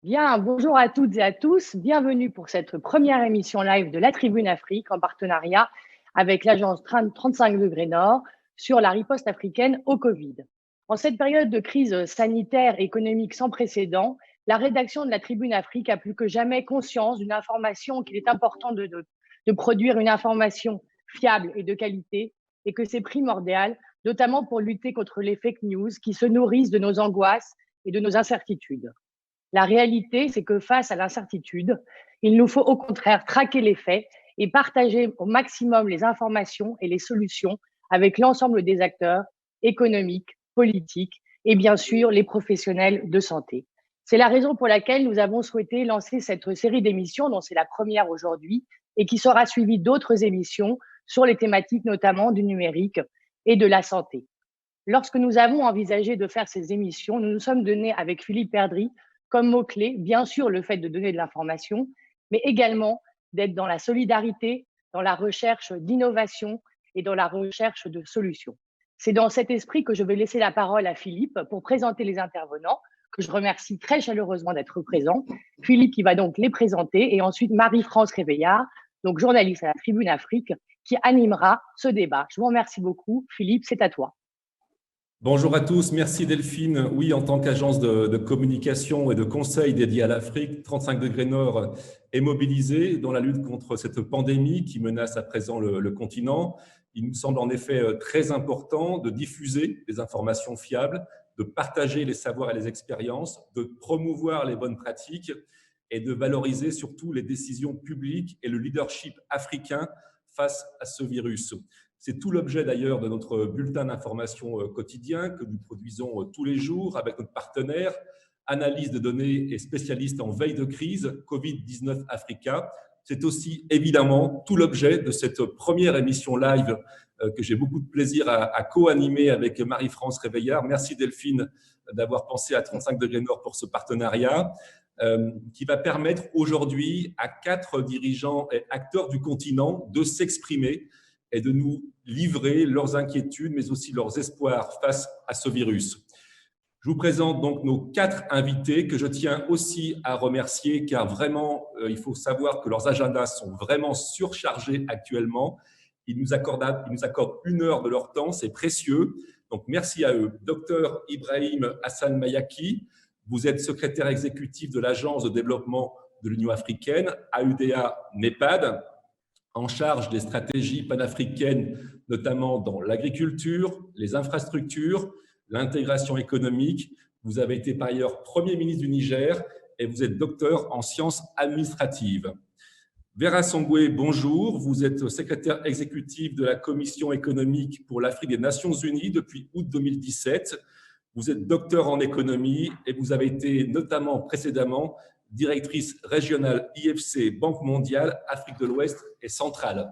Bien, bonjour à toutes et à tous. Bienvenue pour cette première émission live de la Tribune Afrique en partenariat avec l'agence 35 degrés Nord sur la riposte africaine au Covid. En cette période de crise sanitaire et économique sans précédent, la rédaction de la Tribune Afrique a plus que jamais conscience d'une information qu'il est important de produire une information fiable et de qualité et que c'est primordial, notamment pour lutter contre les fake news qui se nourrissent de nos angoisses et de nos incertitudes. La réalité, c'est que face à l'incertitude, il nous faut au contraire traquer les faits et partager au maximum les informations et les solutions avec l'ensemble des acteurs économiques, politiques et bien sûr les professionnels de santé. C'est la raison pour laquelle nous avons souhaité lancer cette série d'émissions, dont c'est la première aujourd'hui, et qui sera suivie d'autres émissions sur les thématiques notamment du numérique et de la santé. Lorsque nous avons envisagé de faire ces émissions, nous nous sommes donnés avec Philippe Perdry comme mot-clé, bien sûr, le fait de donner de l'information, mais également d'être dans la solidarité, dans la recherche d'innovation et dans la recherche de solutions. C'est dans cet esprit que je vais laisser la parole à Philippe pour présenter les intervenants, que je remercie très chaleureusement d'être présent. Philippe qui va donc les présenter et ensuite Marie-France Réveillard, donc journaliste à la Tribune Afrique, qui animera ce débat. Je vous remercie beaucoup. Philippe, c'est à toi. Bonjour à tous, merci Delphine. Oui, en tant qu'agence de communication et de conseil dédiée à l'Afrique, 35 degrés Nord est mobilisée dans la lutte contre cette pandémie qui menace à présent le continent. Il nous semble en effet très important de diffuser des informations fiables, de partager les savoirs et les expériences, de promouvoir les bonnes pratiques et de valoriser surtout les décisions publiques et le leadership africain face à ce virus. C'est tout l'objet d'ailleurs de notre bulletin d'information quotidien que nous produisons tous les jours avec notre partenaire, analyse de données et spécialiste en veille de crise, Covid-19 Africa. C'est aussi évidemment tout l'objet de cette première émission live que j'ai beaucoup de plaisir à co-animer avec Marie-France Réveillard. Merci Delphine d'avoir pensé à 35 degrés Nord pour ce partenariat qui va permettre aujourd'hui à 4 dirigeants et acteurs du continent de s'exprimer et de nous livrer leurs inquiétudes, mais aussi leurs espoirs face à ce virus. Je vous présente donc nos 4 invités que je tiens aussi à remercier, car vraiment, il faut savoir que leurs agendas sont vraiment surchargés actuellement. Ils nous accordent 1 heure de leur temps, c'est précieux. Donc, merci à eux. Docteur Ibrahim Hassan Mayaki, vous êtes secrétaire exécutif de l'Agence de développement de l'Union africaine, AUDA NEPAD, en charge des stratégies panafricaines, notamment dans l'agriculture, les infrastructures, l'intégration économique. Vous avez été par ailleurs Premier ministre du Niger et vous êtes docteur en sciences administratives. Vera Songwe, bonjour. Vous êtes secrétaire exécutif de la Commission économique pour l'Afrique des Nations Unies depuis août 2017. Vous êtes docteur en économie et vous avez été notamment précédemment directrice régionale IFC, Banque mondiale, Afrique de l'Ouest et centrale.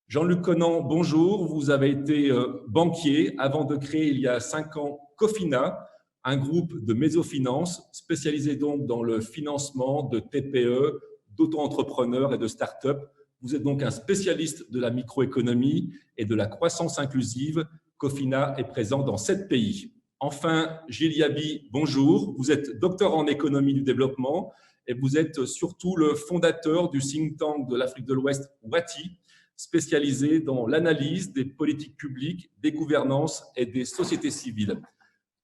Jean-Luc Conan, bonjour. Vous avez été banquier avant de créer il y a 5 ans Cofina, un groupe de mésofinance spécialisé donc dans le financement de TPE, d'auto-entrepreneurs et de start-up. Vous êtes donc un spécialiste de la microéconomie et de la croissance inclusive. Cofina est présent dans 7 pays. Enfin, Gilles Yabi, bonjour. Vous êtes docteur en économie du développement et vous êtes surtout le fondateur du think tank de l'Afrique de l'Ouest, WATI, spécialisé dans l'analyse des politiques publiques, des gouvernances et des sociétés civiles.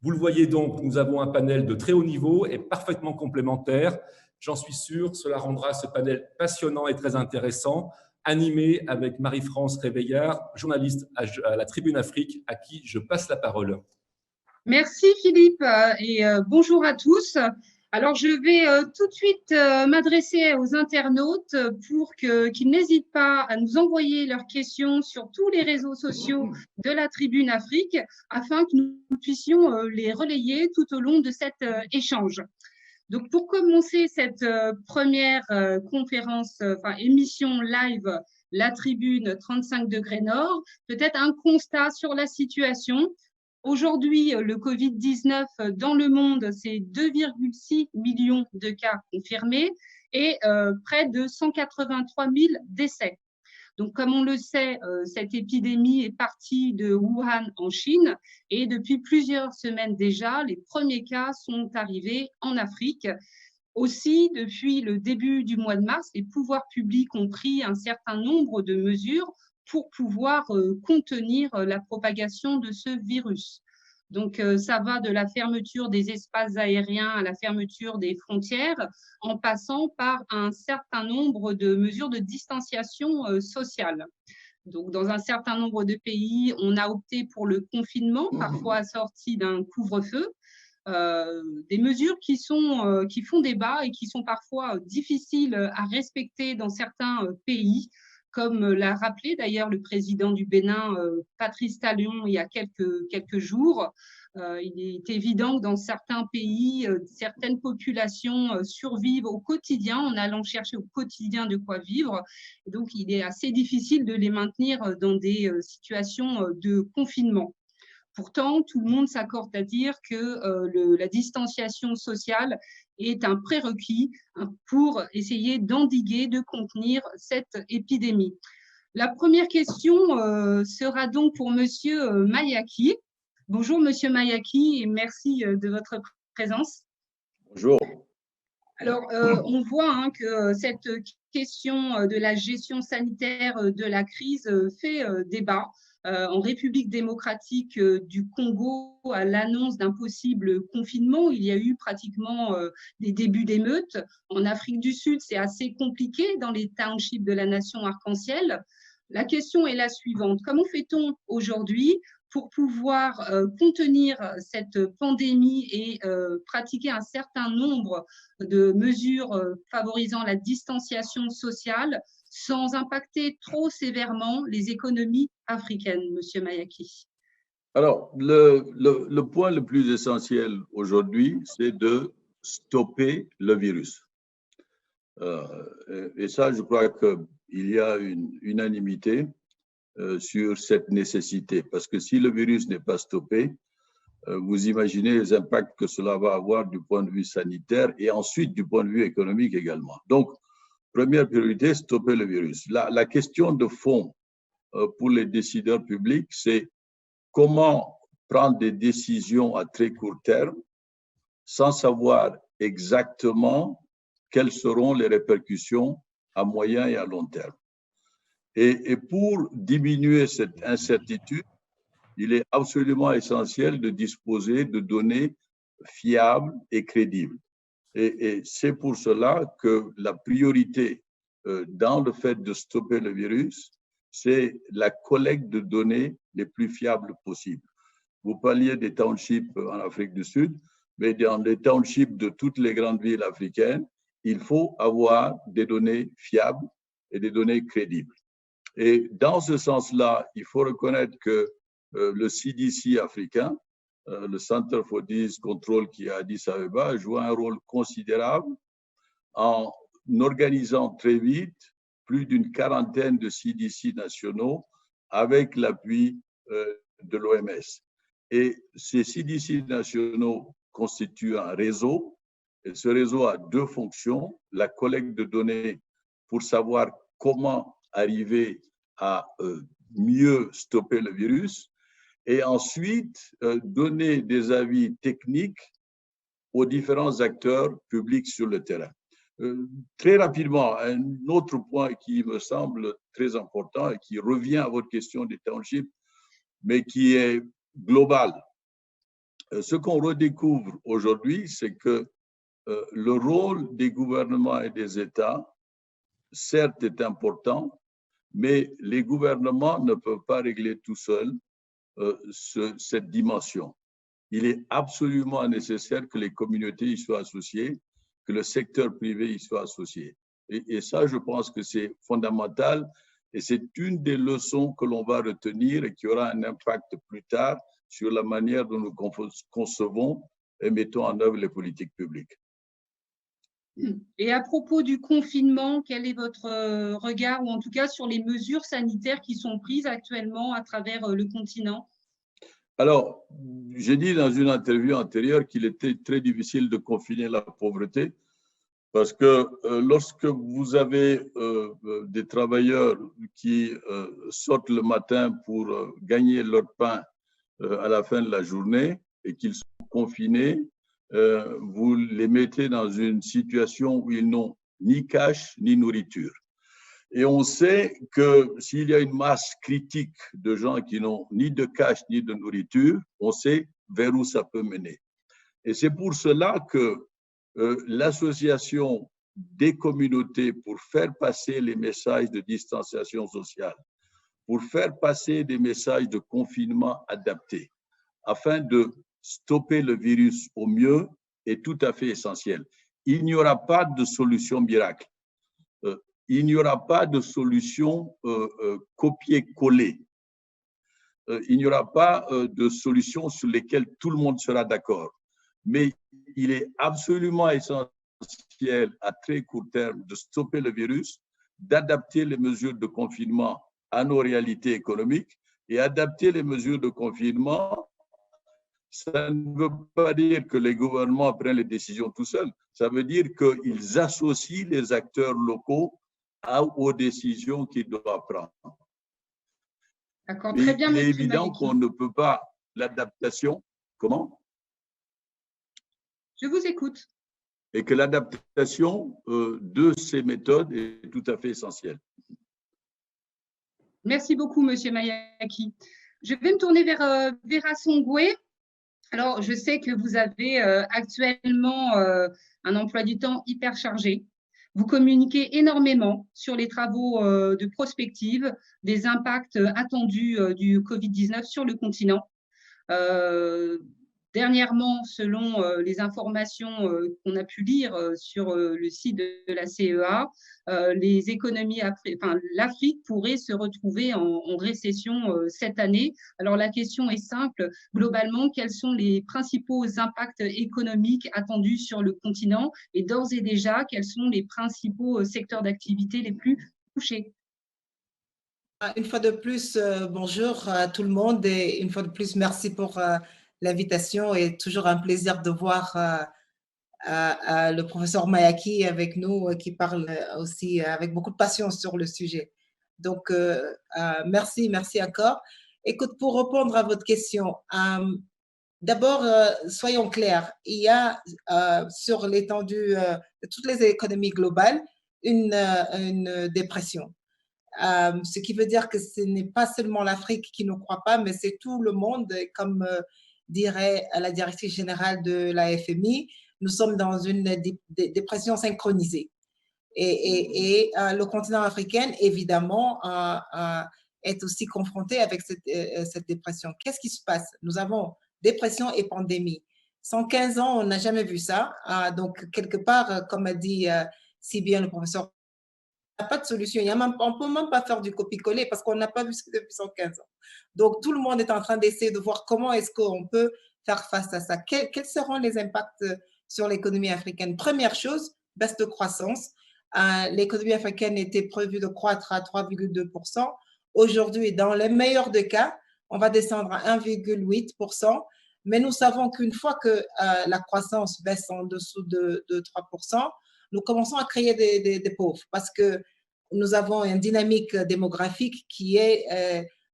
Vous le voyez donc, nous avons un panel de très haut niveau et parfaitement complémentaire. J'en suis sûr, cela rendra ce panel passionnant et très intéressant, animé avec Marie-France Réveillard, journaliste à la Tribune Afrique, à qui je passe la parole. Merci Philippe et bonjour à tous. Alors je vais tout de suite m'adresser aux internautes pour qu'ils n'hésitent pas à nous envoyer leurs questions sur tous les réseaux sociaux de la Tribune Afrique afin que nous puissions les relayer tout au long de cet échange. Donc pour commencer cette première émission live, la Tribune 35 degrés Nord, peut-être un constat sur la situation. Aujourd'hui, le Covid-19 dans le monde, c'est 2,6 millions de cas confirmés et près de 183 000 décès. Donc, comme on le sait, cette épidémie est partie de Wuhan en Chine et depuis plusieurs semaines déjà, les premiers cas sont arrivés en Afrique. Aussi, depuis le début du mois de mars, les pouvoirs publics ont pris un certain nombre de mesures pour pouvoir contenir la propagation de ce virus. Donc, ça va de la fermeture des espaces aériens à la fermeture des frontières, en passant par un certain nombre de mesures de distanciation sociale. Donc, dans un certain nombre de pays, on a opté pour le confinement, parfois assorti d'un couvre-feu. Des mesures qui font débat et qui sont parfois difficiles à respecter dans certains pays, comme l'a rappelé d'ailleurs le président du Bénin, Patrice Talon, il y a quelques jours. Il est évident que dans certains pays, certaines populations survivent au quotidien en allant chercher au quotidien de quoi vivre. Donc, il est assez difficile de les maintenir dans des situations de confinement. Pourtant, tout le monde s'accorde à dire que la distanciation sociale est un prérequis pour essayer d'endiguer, de contenir cette épidémie. La première question sera donc pour Monsieur Mayaki. Bonjour Monsieur Mayaki et merci de votre présence. Bonjour. Alors, on voit que cette question de la gestion sanitaire de la crise fait débat. En République démocratique du Congo, à l'annonce d'un possible confinement, il y a eu pratiquement des débuts d'émeutes. En Afrique du Sud, c'est assez compliqué dans les townships de la nation arc-en-ciel. La question est la suivante. Comment fait-on aujourd'hui pour pouvoir contenir cette pandémie et pratiquer un certain nombre de mesures favorisant la distanciation sociale sans impacter trop sévèrement les économies africaines, Monsieur Mayaki? Alors, le point le plus essentiel aujourd'hui, c'est de stopper le virus. Et ça, je crois qu'il y a une unanimité sur cette nécessité. Parce que si le virus n'est pas stoppé, vous imaginez les impacts que cela va avoir du point de vue sanitaire et ensuite du point de vue économique également. Donc, première priorité, stopper le virus. La question de fond pour les décideurs publics, c'est comment prendre des décisions à très court terme sans savoir exactement quelles seront les répercussions à moyen et à long terme. Et pour diminuer cette incertitude, il est absolument essentiel de disposer de données fiables et crédibles. Et c'est pour cela que la priorité dans le fait de stopper le virus, c'est la collecte de données les plus fiables possibles. Vous parliez des townships en Afrique du Sud, mais dans les townships de toutes les grandes villes africaines, il faut avoir des données fiables et des données crédibles. Et dans ce sens-là, il faut reconnaître que le CDC africain, le Center for Disease Control qui est à Addis Abeba, joue un rôle considérable en organisant très vite plus d'une quarantaine de CDC nationaux avec l'appui de l'OMS. Et ces CDC nationaux constituent un réseau, et ce réseau a deux fonctions: la collecte de données pour savoir comment arriver à mieux stopper le virus, et ensuite donner des avis techniques aux différents acteurs publics sur le terrain. Très rapidement, un autre point qui me semble très important et qui revient à votre question des townships, mais qui est global. Ce qu'on redécouvre aujourd'hui, c'est que le rôle des gouvernements et des États, certes, est important, mais les gouvernements ne peuvent pas régler tout seuls cette dimension. Il est absolument nécessaire que les communautés y soient associées, que le secteur privé y soit associé. Et ça, je pense que c'est fondamental et c'est une des leçons que l'on va retenir et qui aura un impact plus tard sur la manière dont nous concevons et mettons en œuvre les politiques publiques. Et à propos du confinement, quel est votre regard, ou en tout cas sur les mesures sanitaires qui sont prises actuellement à travers le continent? Alors, j'ai dit dans une interview antérieure qu'il était très difficile de confiner la pauvreté parce que lorsque vous avez des travailleurs qui sortent le matin pour gagner leur pain à la fin de la journée et qu'ils sont confinés, vous les mettez dans une situation où ils n'ont ni cash ni nourriture. Et on sait que s'il y a une masse critique de gens qui n'ont ni de cash ni de nourriture, on sait vers où ça peut mener. Et c'est pour cela que l'association des communautés pour faire passer les messages de distanciation sociale, pour faire passer des messages de confinement adaptés, afin de stopper le virus au mieux, est tout à fait essentiel. Il n'y aura pas de solution miracle. Il n'y aura pas de solution copier-coller. Il n'y aura pas de solution sur lesquelles tout le monde sera d'accord. Mais il est absolument essentiel à très court terme de stopper le virus, d'adapter les mesures de confinement à nos réalités économiques et adapter les mesures de confinement. Ça ne veut pas dire que les gouvernements prennent les décisions tout seuls. Ça veut dire qu'ils associent les acteurs locaux aux décisions qu'ils doivent prendre. D'accord, très bien. Il est évident qu'on ne peut pas l'adaptation. Comment? Je vous écoute. Et que l'adaptation de ces méthodes est tout à fait essentielle. Merci beaucoup, Monsieur Mayaki. Je vais me tourner vers Vera Songwe. Alors, je sais que vous avez actuellement un emploi du temps hyper chargé. Vous communiquez énormément sur les travaux de prospective, des impacts attendus du Covid-19 sur le continent. Dernièrement, selon les informations qu'on a pu lire sur le site de la CEA, les économies, l'Afrique pourrait se retrouver en récession cette année. Alors la question est simple, globalement, quels sont les principaux impacts économiques attendus sur le continent et d'ores et déjà, quels sont les principaux secteurs d'activité les plus touchés? Une fois de plus, bonjour à tout le monde et une fois de plus, merci pour l'invitation et toujours un plaisir de voir le professeur Mayaki avec nous qui parle aussi avec beaucoup de passion sur le sujet. Donc, merci encore. Écoute, pour répondre à votre question, d'abord, soyons clairs, il y a sur l'étendue de toutes les économies globales une dépression. Ce qui veut dire que ce n'est pas seulement l'Afrique qui ne croit pas, mais c'est tout le monde, comme dirait la directrice générale de la FMI, nous sommes dans une dépression synchronisée. Et le continent africain, évidemment, est aussi confronté avec cette dépression. Qu'est-ce qui se passe? Nous avons dépression et pandémie. 115 ans, on n'a jamais vu ça. Donc, quelque part, comme a dit si bien le professeur, il n'y a pas de solution. On ne peut même pas faire du copier-coller parce qu'on n'a pas vu ça depuis 115 ans. Donc, tout le monde est en train d'essayer de voir comment est-ce qu'on peut faire face à ça. Quels seront les impacts sur l'économie africaine? Première chose, baisse de croissance. L'économie africaine était prévue de croître à 3,2%. Aujourd'hui, dans le meilleur des cas, on va descendre à 1,8%. Mais nous savons qu'une fois que la croissance baisse en dessous de 3%, nous commençons à créer des pauvres parce que nous avons une dynamique démographique qui est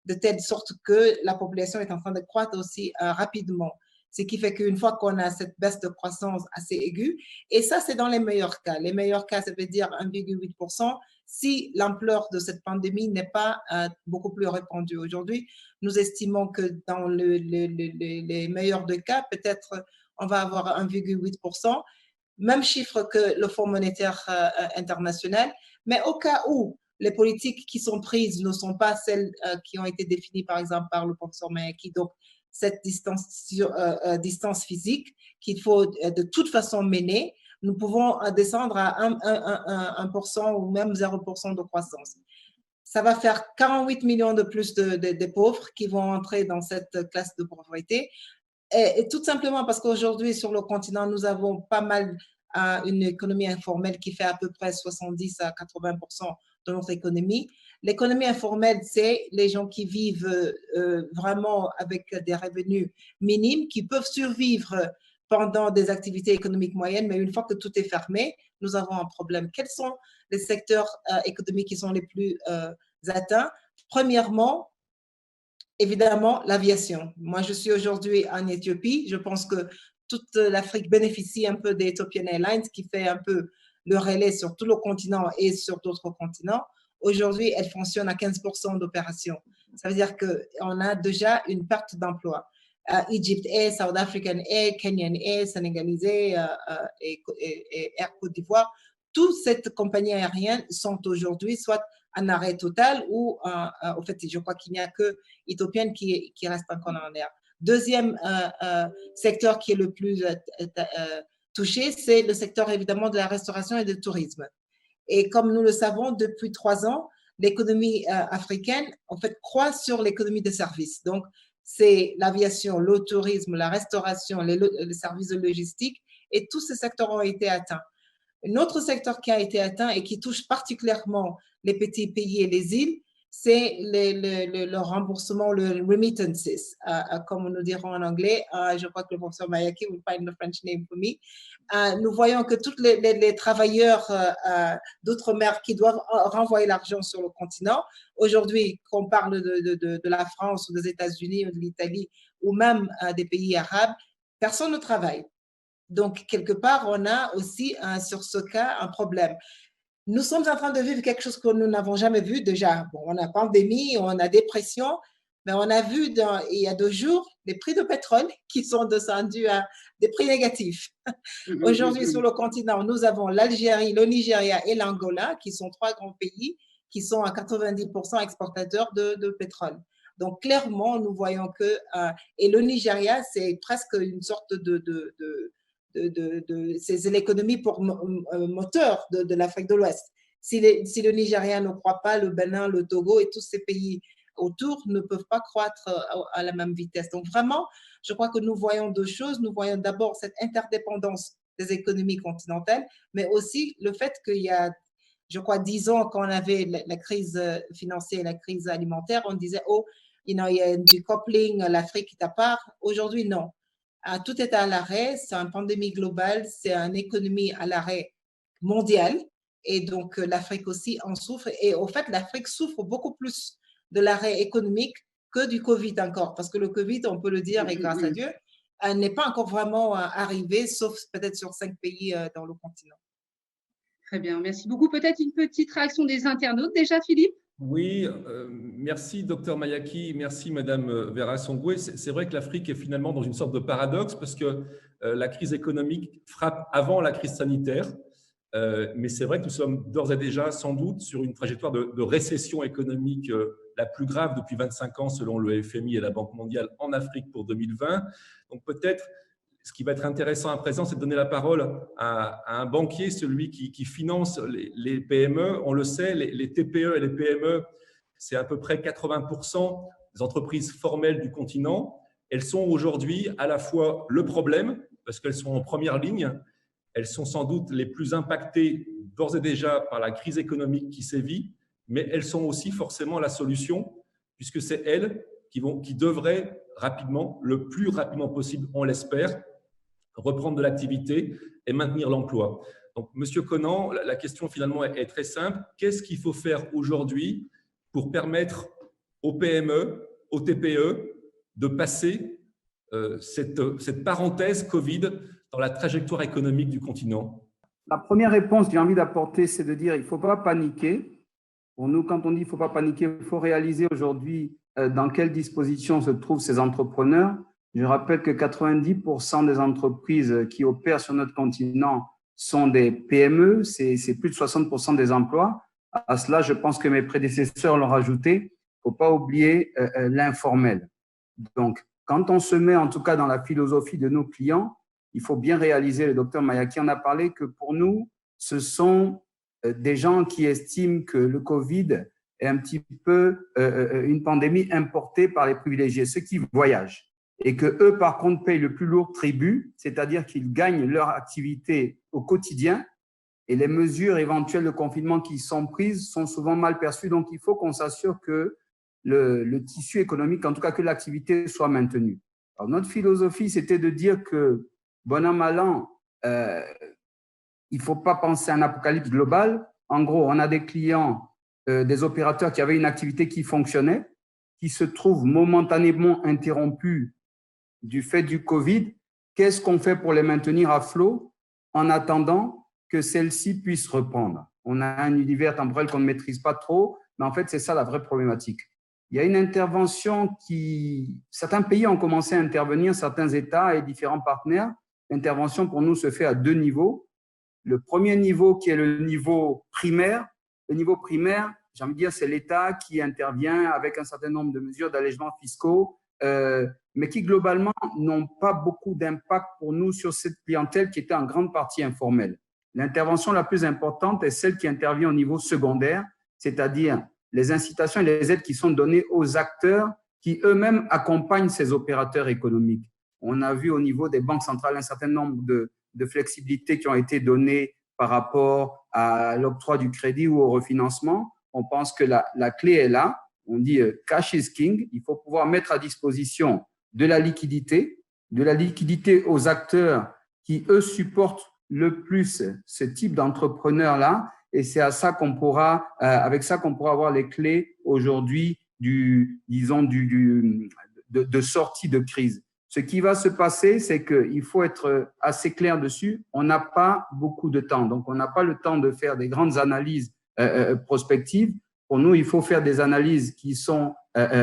de telle sorte que la population est en train de croître aussi rapidement. Ce qui fait qu'une fois qu'on a cette baisse de croissance assez aiguë, et ça, c'est dans les meilleurs cas. Les meilleurs cas, ça veut dire 1,8% si l'ampleur de cette pandémie n'est pas beaucoup plus répandue. Aujourd'hui, nous estimons que dans les meilleurs des cas, peut-être on va avoir 1,8%. Même chiffre que le Fonds monétaire international, mais au cas où les politiques qui sont prises ne sont pas celles qui ont été définies, par exemple, par le professeur Mayaki, donc cette distance physique qu'il faut de toute façon mener, nous pouvons descendre à 1% ou même 0% de croissance. Ça va faire 48 millions de plus de pauvres qui vont entrer dans cette classe de pauvreté. Et tout simplement parce qu'aujourd'hui, sur le continent, nous avons pas mal une économie informelle qui fait à peu près 70 à 80% de notre économie. L'économie informelle, c'est les gens qui vivent vraiment avec des revenus minimes, qui peuvent survivre pendant des activités économiques moyennes, mais une fois que tout est fermé, nous avons un problème. Quels sont les secteurs économiques qui sont les plus atteints? Premièrement, évidemment, l'aviation. Moi, je suis aujourd'hui en Éthiopie. Je pense que toute l'Afrique bénéficie un peu d'Ethiopian Airlines qui fait un peu le relais sur tout le continent et sur d'autres continents. Aujourd'hui, elle fonctionne à 15% d'opération. Ça veut dire qu'on a déjà une perte d'emploi. Egypt Air, South African Air, Kenyan Air, Senegalese et Air Côte d'Ivoire, toutes ces compagnies aériennes sont aujourd'hui soit en arrêt total ou, au fait, je crois qu'il n'y a que Ethiopian qui reste encore en air. Deuxième secteur qui est le plus touché, c'est le secteur évidemment de la restauration et du tourisme. Et comme nous le savons, depuis 3 ans, l'économie africaine, en fait, croît sur l'économie de services. Donc, c'est l'aviation, le tourisme, la restauration, les services de logistique, et tous ces secteurs ont été atteints. Un autre secteur qui a été atteint et qui touche particulièrement les petits pays et les îles, c'est le remboursement, le remittances, comme nous dirons en anglais. Je crois que le professeur Mayaki will find the French name for me. Nous voyons que tous les travailleurs d'outre-mer qui doivent renvoyer l'argent sur le continent, aujourd'hui, qu'on parle de la France ou des États-Unis ou de l'Italie ou même des pays arabes, personne ne travaille. Donc, quelque part, on a aussi sur ce cas un problème. Nous sommes en train de vivre quelque chose que nous n'avons jamais vu déjà. Bon, on a pandémie, on a dépression, mais on a vu il y a 2 jours les prix de pétrole qui sont descendus à des prix négatifs. Aujourd'hui, sur le continent, nous avons l'Algérie, le Nigeria et l'Angola, qui sont 3 grands pays qui sont à 90% exportateurs de pétrole. Donc, clairement, nous voyons que… et le Nigeria, c'est presque une sorte c'est l'économie pour moteur de l'Afrique de l'Ouest. Si le Nigeria ne croît pas, le Bénin, le Togo et tous ces pays autour ne peuvent pas croître à la même vitesse. Donc vraiment, je crois que nous voyons 2 choses. Nous voyons d'abord cette interdépendance des économies continentales, mais aussi le fait qu'il y a, je crois, 10 ans, quand on avait la crise financière et la crise alimentaire, on disait, oh, il y a du coupling, l'Afrique est à part. Aujourd'hui, non. Tout est à l'arrêt, c'est une pandémie globale, c'est une économie à l'arrêt mondial et donc l'Afrique aussi en souffre. Et au fait, l'Afrique souffre beaucoup plus de l'arrêt économique que du Covid encore, parce que le Covid, on peut le dire, et grâce à Dieu, n'est pas encore vraiment arrivé, sauf peut-être sur 5 pays dans le continent. Très bien, merci beaucoup. Peut-être une petite réaction des internautes déjà, Philippe? Oui, merci Dr Mayaki, merci Madame Vera Songwe. C'est vrai que l'Afrique est finalement dans une sorte de paradoxe parce que la crise économique frappe avant la crise sanitaire, mais c'est vrai que nous sommes d'ores et déjà sans doute sur une trajectoire de récession économique la plus grave depuis 25 ans selon le FMI et la Banque mondiale en Afrique pour 2020. Donc peut-être ce qui va être intéressant à présent, c'est de donner la parole à un banquier, celui qui finance les PME. On le sait, les TPE et les PME, c'est à peu près 80% des entreprises formelles du continent. Elles sont aujourd'hui à la fois le problème, parce qu'elles sont en première ligne, elles sont sans doute les plus impactées d'ores et déjà par la crise économique qui sévit, mais elles sont aussi forcément la solution, puisque c'est elles qui devraient rapidement, le plus rapidement possible, on l'espère, reprendre de l'activité et maintenir l'emploi. Donc, Monsieur Conan, la question finalement est très simple. Qu'est-ce qu'il faut faire aujourd'hui pour permettre aux PME, aux TPE de passer cette parenthèse Covid dans la trajectoire économique du continent? La première réponse que j'ai envie d'apporter, c'est de dire qu'il ne faut pas paniquer. Pour nous, quand on dit qu'il ne faut pas paniquer, il faut réaliser aujourd'hui dans quelle disposition se trouvent ces entrepreneurs. Je rappelle que 90% des entreprises qui opèrent sur notre continent sont des PME, c'est plus de 60% des emplois. À cela, je pense que mes prédécesseurs l'ont rajouté, il ne faut pas oublier l'informel. Donc, quand on se met en tout cas dans la philosophie de nos clients, il faut bien réaliser, le docteur Mayaki en a parlé, que pour nous, ce sont des gens qui estiment que le Covid est un petit peu une pandémie importée par les privilégiés, ceux qui voyagent. Et que eux, par contre, payent le plus lourd tribut, c'est-à-dire qu'ils gagnent leur activité au quotidien et les mesures éventuelles de confinement qui sont prises sont souvent mal perçues. Donc, il faut qu'on s'assure que le tissu économique, en tout cas que l'activité soit maintenue. Alors, notre philosophie, c'était de dire que, bon an, mal an, il ne faut pas penser à un apocalypse global. En gros, on a des clients, des opérateurs qui avaient une activité qui fonctionnait, qui se trouvent momentanément interrompus du fait du Covid, qu'est-ce qu'on fait pour les maintenir à flot en attendant que celles-ci puissent reprendre? On a un univers temporel qu'on ne maîtrise pas trop, mais en fait, c'est ça la vraie problématique. Il y a une intervention certains pays ont commencé à intervenir, certains États et différents partenaires. L'intervention pour nous se fait à 2 niveaux. Le premier niveau qui est le niveau primaire. Le niveau primaire, j'ai envie de dire, c'est l'État qui intervient avec un certain nombre de mesures d'allègements fiscaux, mais qui globalement n'ont pas beaucoup d'impact pour nous sur cette clientèle qui était en grande partie informelle. L'intervention la plus importante est celle qui intervient au niveau secondaire, c'est-à-dire les incitations et les aides qui sont données aux acteurs qui eux-mêmes accompagnent ces opérateurs économiques. On a vu au niveau des banques centrales un certain nombre de flexibilités qui ont été données par rapport à l'octroi du crédit ou au refinancement. On pense que la clé est là. On dit cash is king. Il faut pouvoir mettre à disposition de la liquidité aux acteurs qui, eux, supportent le plus ce type d'entrepreneurs-là. Et c'est à ça qu'on pourra, avec ça qu'on pourra avoir les clés aujourd'hui de sortie de crise. Ce qui va se passer, c'est qu'il faut être assez clair dessus. On n'a pas beaucoup de temps. Donc, on n'a pas le temps de faire des grandes analyses prospectives. Pour nous, il faut faire des analyses qui sont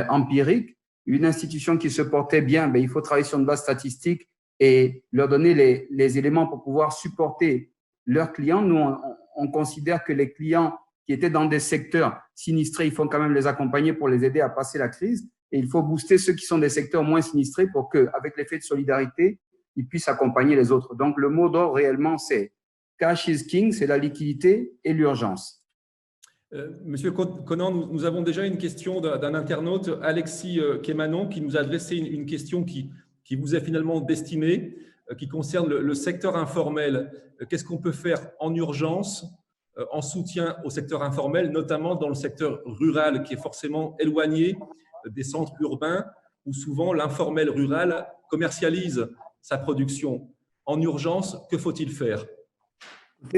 empiriques. Une institution qui se portait bien, il faut travailler sur une base statistique et leur donner les éléments pour pouvoir supporter leurs clients. Nous, on considère que les clients qui étaient dans des secteurs sinistrés, il faut quand même les accompagner pour les aider à passer la crise. Et il faut booster ceux qui sont des secteurs moins sinistrés pour qu'avec l'effet de solidarité, ils puissent accompagner les autres. Donc, le mot d'ordre réellement, c'est cash is king, c'est la liquidité et l'urgence. Monsieur Conan, nous avons déjà une question d'un internaute, Alexis Kémanon, qui nous a adressé une question qui vous est finalement destinée, qui concerne le secteur informel. Qu'est-ce qu'on peut faire en urgence en soutien au secteur informel, notamment dans le secteur rural, qui est forcément éloigné des centres urbains, où souvent l'informel rural commercialise sa production. En urgence, que faut-il faire?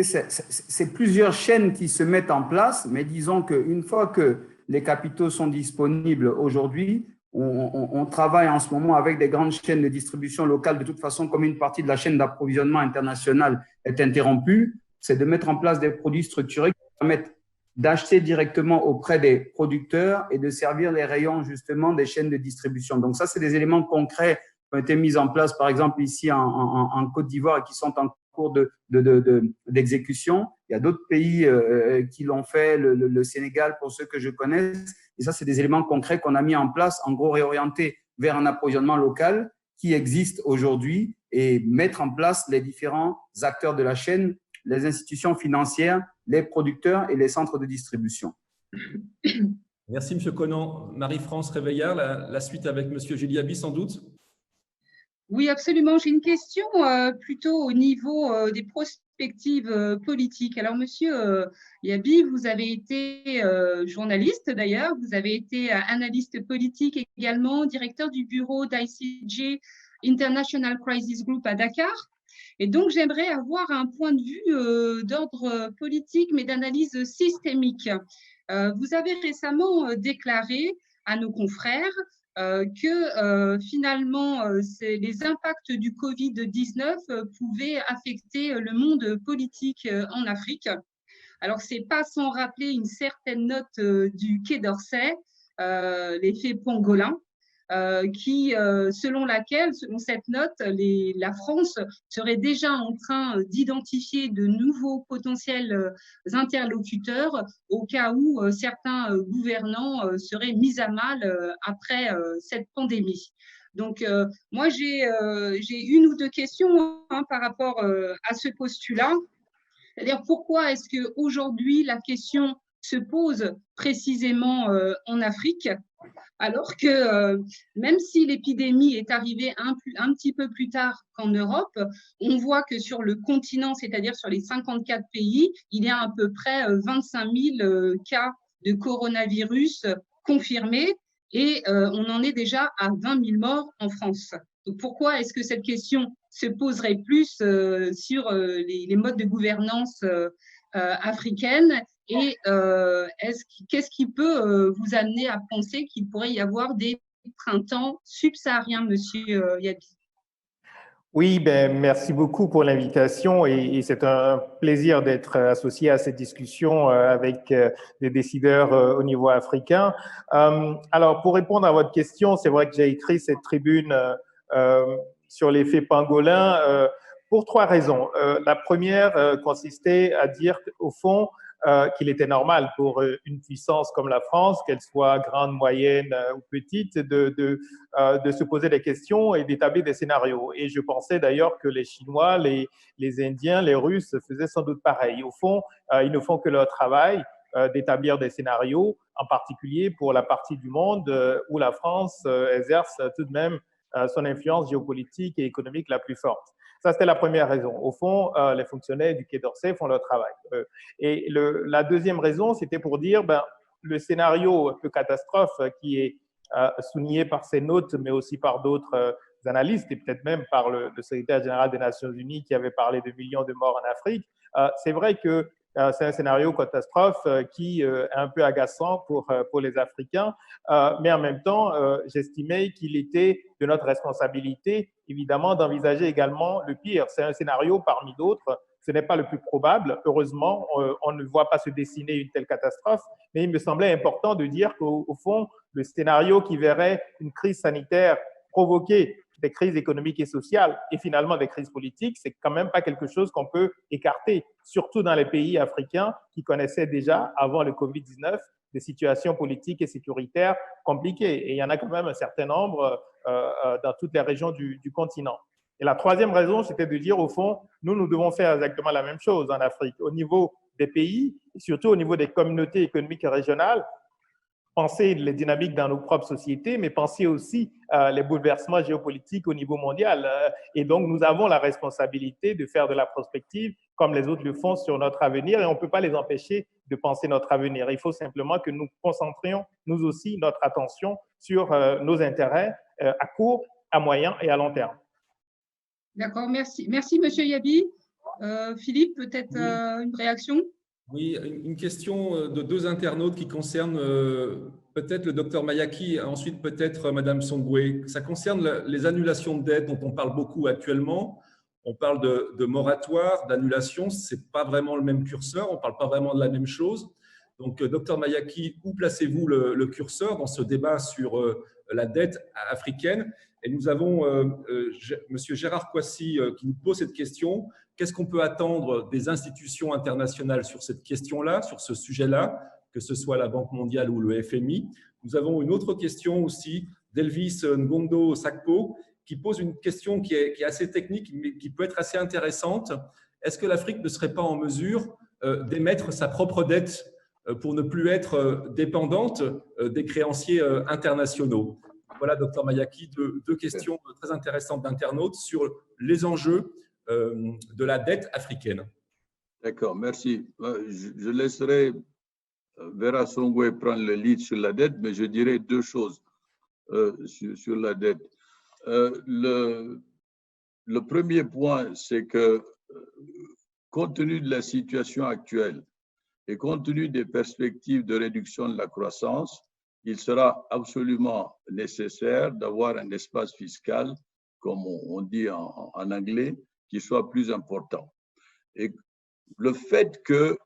C'est plusieurs chaînes qui se mettent en place, mais disons qu'une fois que les capitaux sont disponibles aujourd'hui, on travaille en ce moment avec des grandes chaînes de distribution locale. De toute façon, comme une partie de la chaîne d'approvisionnement international est interrompue, c'est de mettre en place des produits structurés qui permettent d'acheter directement auprès des producteurs et de servir les rayons justement des chaînes de distribution. Donc ça, c'est des éléments concrets qui ont été mis en place, par exemple, ici en Côte d'Ivoire et qui sont en cours d'exécution. Il y a d'autres pays qui l'ont fait, le Sénégal pour ceux que je connais. Et ça, c'est des éléments concrets qu'on a mis en place, en gros réorientés vers un approvisionnement local qui existe aujourd'hui et mettre en place les différents acteurs de la chaîne, les institutions financières, les producteurs et les centres de distribution. Merci, M. Conan. Marie-France Réveillard, la suite avec M. Giliaby, sans doute. Oui, absolument. J'ai une question plutôt au niveau des perspectives politiques. Alors, Monsieur Yabi, vous avez été journaliste d'ailleurs, vous avez été analyste politique également, directeur du bureau d'ICG International Crisis Group à Dakar. Et donc, j'aimerais avoir un point de vue d'ordre politique, mais d'analyse systémique. Vous avez récemment déclaré à nos confrères que finalement, les impacts du Covid-19 pouvaient affecter le monde politique en Afrique. Alors, ce n'est pas sans rappeler une certaine note du Quai d'Orsay, l'effet pangolin, qui, selon cette note, la France serait déjà en train d'identifier de nouveaux potentiels interlocuteurs au cas où certains gouvernants seraient mis à mal après cette pandémie. Donc, moi, j'ai une ou deux questions par rapport à ce postulat. C'est-à-dire, pourquoi est-ce qu'aujourd'hui, la question se pose précisément en Afrique, alors que même si l'épidémie est arrivée un petit peu plus tard qu'en Europe, on voit que sur le continent, c'est-à-dire sur les 54 pays, il y a à peu près 25 000 cas de coronavirus confirmés et on en est déjà à 20 000 morts en France. Donc pourquoi est-ce que cette question se poserait plus sur les modes de gouvernance africaine et qu'est-ce qui peut vous amener à penser qu'il pourrait y avoir des printemps subsahariens, Monsieur Yabi? Oui, merci beaucoup pour l'invitation et c'est un plaisir d'être associé à cette discussion avec des décideurs au niveau africain. Alors, pour répondre à votre question, c'est vrai que j'ai écrit cette tribune sur l'effet pangolin pour trois raisons. La première consistait à dire au fond qu'il était normal pour une puissance comme la France, qu'elle soit grande, moyenne ou petite, de se poser des questions et d'établir des scénarios. Et je pensais d'ailleurs que les Chinois, les Indiens, les Russes faisaient sans doute pareil. Au fond, ils ne font que leur travail d'établir des scénarios, en particulier pour la partie du monde où la France exerce tout de même son influence géopolitique et économique la plus forte. Ça, c'était la première raison. Au fond, les fonctionnaires du Quai d'Orsay font leur travail. Et la deuxième raison, c'était pour dire, le scénario un peu catastrophe qui est souligné par ces notes, mais aussi par d'autres analystes, et peut-être même par le secrétaire général des Nations Unies qui avait parlé de millions de morts en Afrique. C'est vrai que c'est un scénario catastrophe qui est un peu agaçant pour les Africains, mais en même temps, j'estimais qu'il était de notre responsabilité, évidemment, d'envisager également le pire. C'est un scénario parmi d'autres. Ce n'est pas le plus probable. Heureusement, on ne voit pas se dessiner une telle catastrophe, mais il me semblait important de dire qu'au fond, le scénario qui verrait une crise sanitaire provoquer des crises économiques et sociales et finalement des crises politiques, c'est quand même pas quelque chose qu'on peut écarter, surtout dans les pays africains qui connaissaient déjà, avant le Covid-19, des situations politiques et sécuritaires compliquées. Et il y en a quand même un certain nombre dans toutes les régions du continent. Et la troisième raison, c'était de dire, au fond, nous devons faire exactement la même chose en Afrique, au niveau des pays, et surtout au niveau des communautés économiques et régionales, penser les dynamiques dans nos propres sociétés, mais penser aussi les bouleversements géopolitiques au niveau mondial. Et donc, nous avons la responsabilité de faire de la prospective comme les autres le font sur notre avenir et on ne peut pas les empêcher de penser notre avenir. Il faut simplement que nous concentrions, nous aussi, notre attention sur nos intérêts à court, à moyen et à long terme. D'accord, merci. Merci, Monsieur Yabi. Philippe, peut-être une réaction? Oui, une question de deux internautes qui concerne peut-être le docteur Mayaki, ensuite peut-être Madame Songwe. Ça concerne les annulations de dettes dont on parle beaucoup actuellement. On parle de moratoire, d'annulation. Ce n'est pas vraiment le même curseur, on ne parle pas vraiment de la même chose. Donc, docteur Mayaki, où placez-vous le curseur dans ce débat sur la dette africaine? Et nous avons Monsieur Gérard Coissy qui nous pose cette question. Qu'est-ce qu'on peut attendre des institutions internationales sur cette question-là, sur ce sujet-là, que ce soit la Banque mondiale ou le FMI? Nous avons une autre question aussi d'Elvis Ngondo Sakpo qui pose une question qui est assez technique, mais qui peut être assez intéressante. Est-ce que l'Afrique ne serait pas en mesure d'émettre sa propre dette pour ne plus être dépendante des créanciers internationaux? Voilà, docteur Mayaki, deux questions très intéressantes d'internautes sur les enjeux de la dette africaine. D'accord, merci. Je laisserai Vera Songwe prendre le lead sur la dette, mais je dirais deux choses sur la dette. Le premier point, c'est que compte tenu de la situation actuelle et compte tenu des perspectives de réduction de la croissance, il sera absolument nécessaire d'avoir un espace fiscal, comme on dit en anglais, qui soit plus important. Et le fait que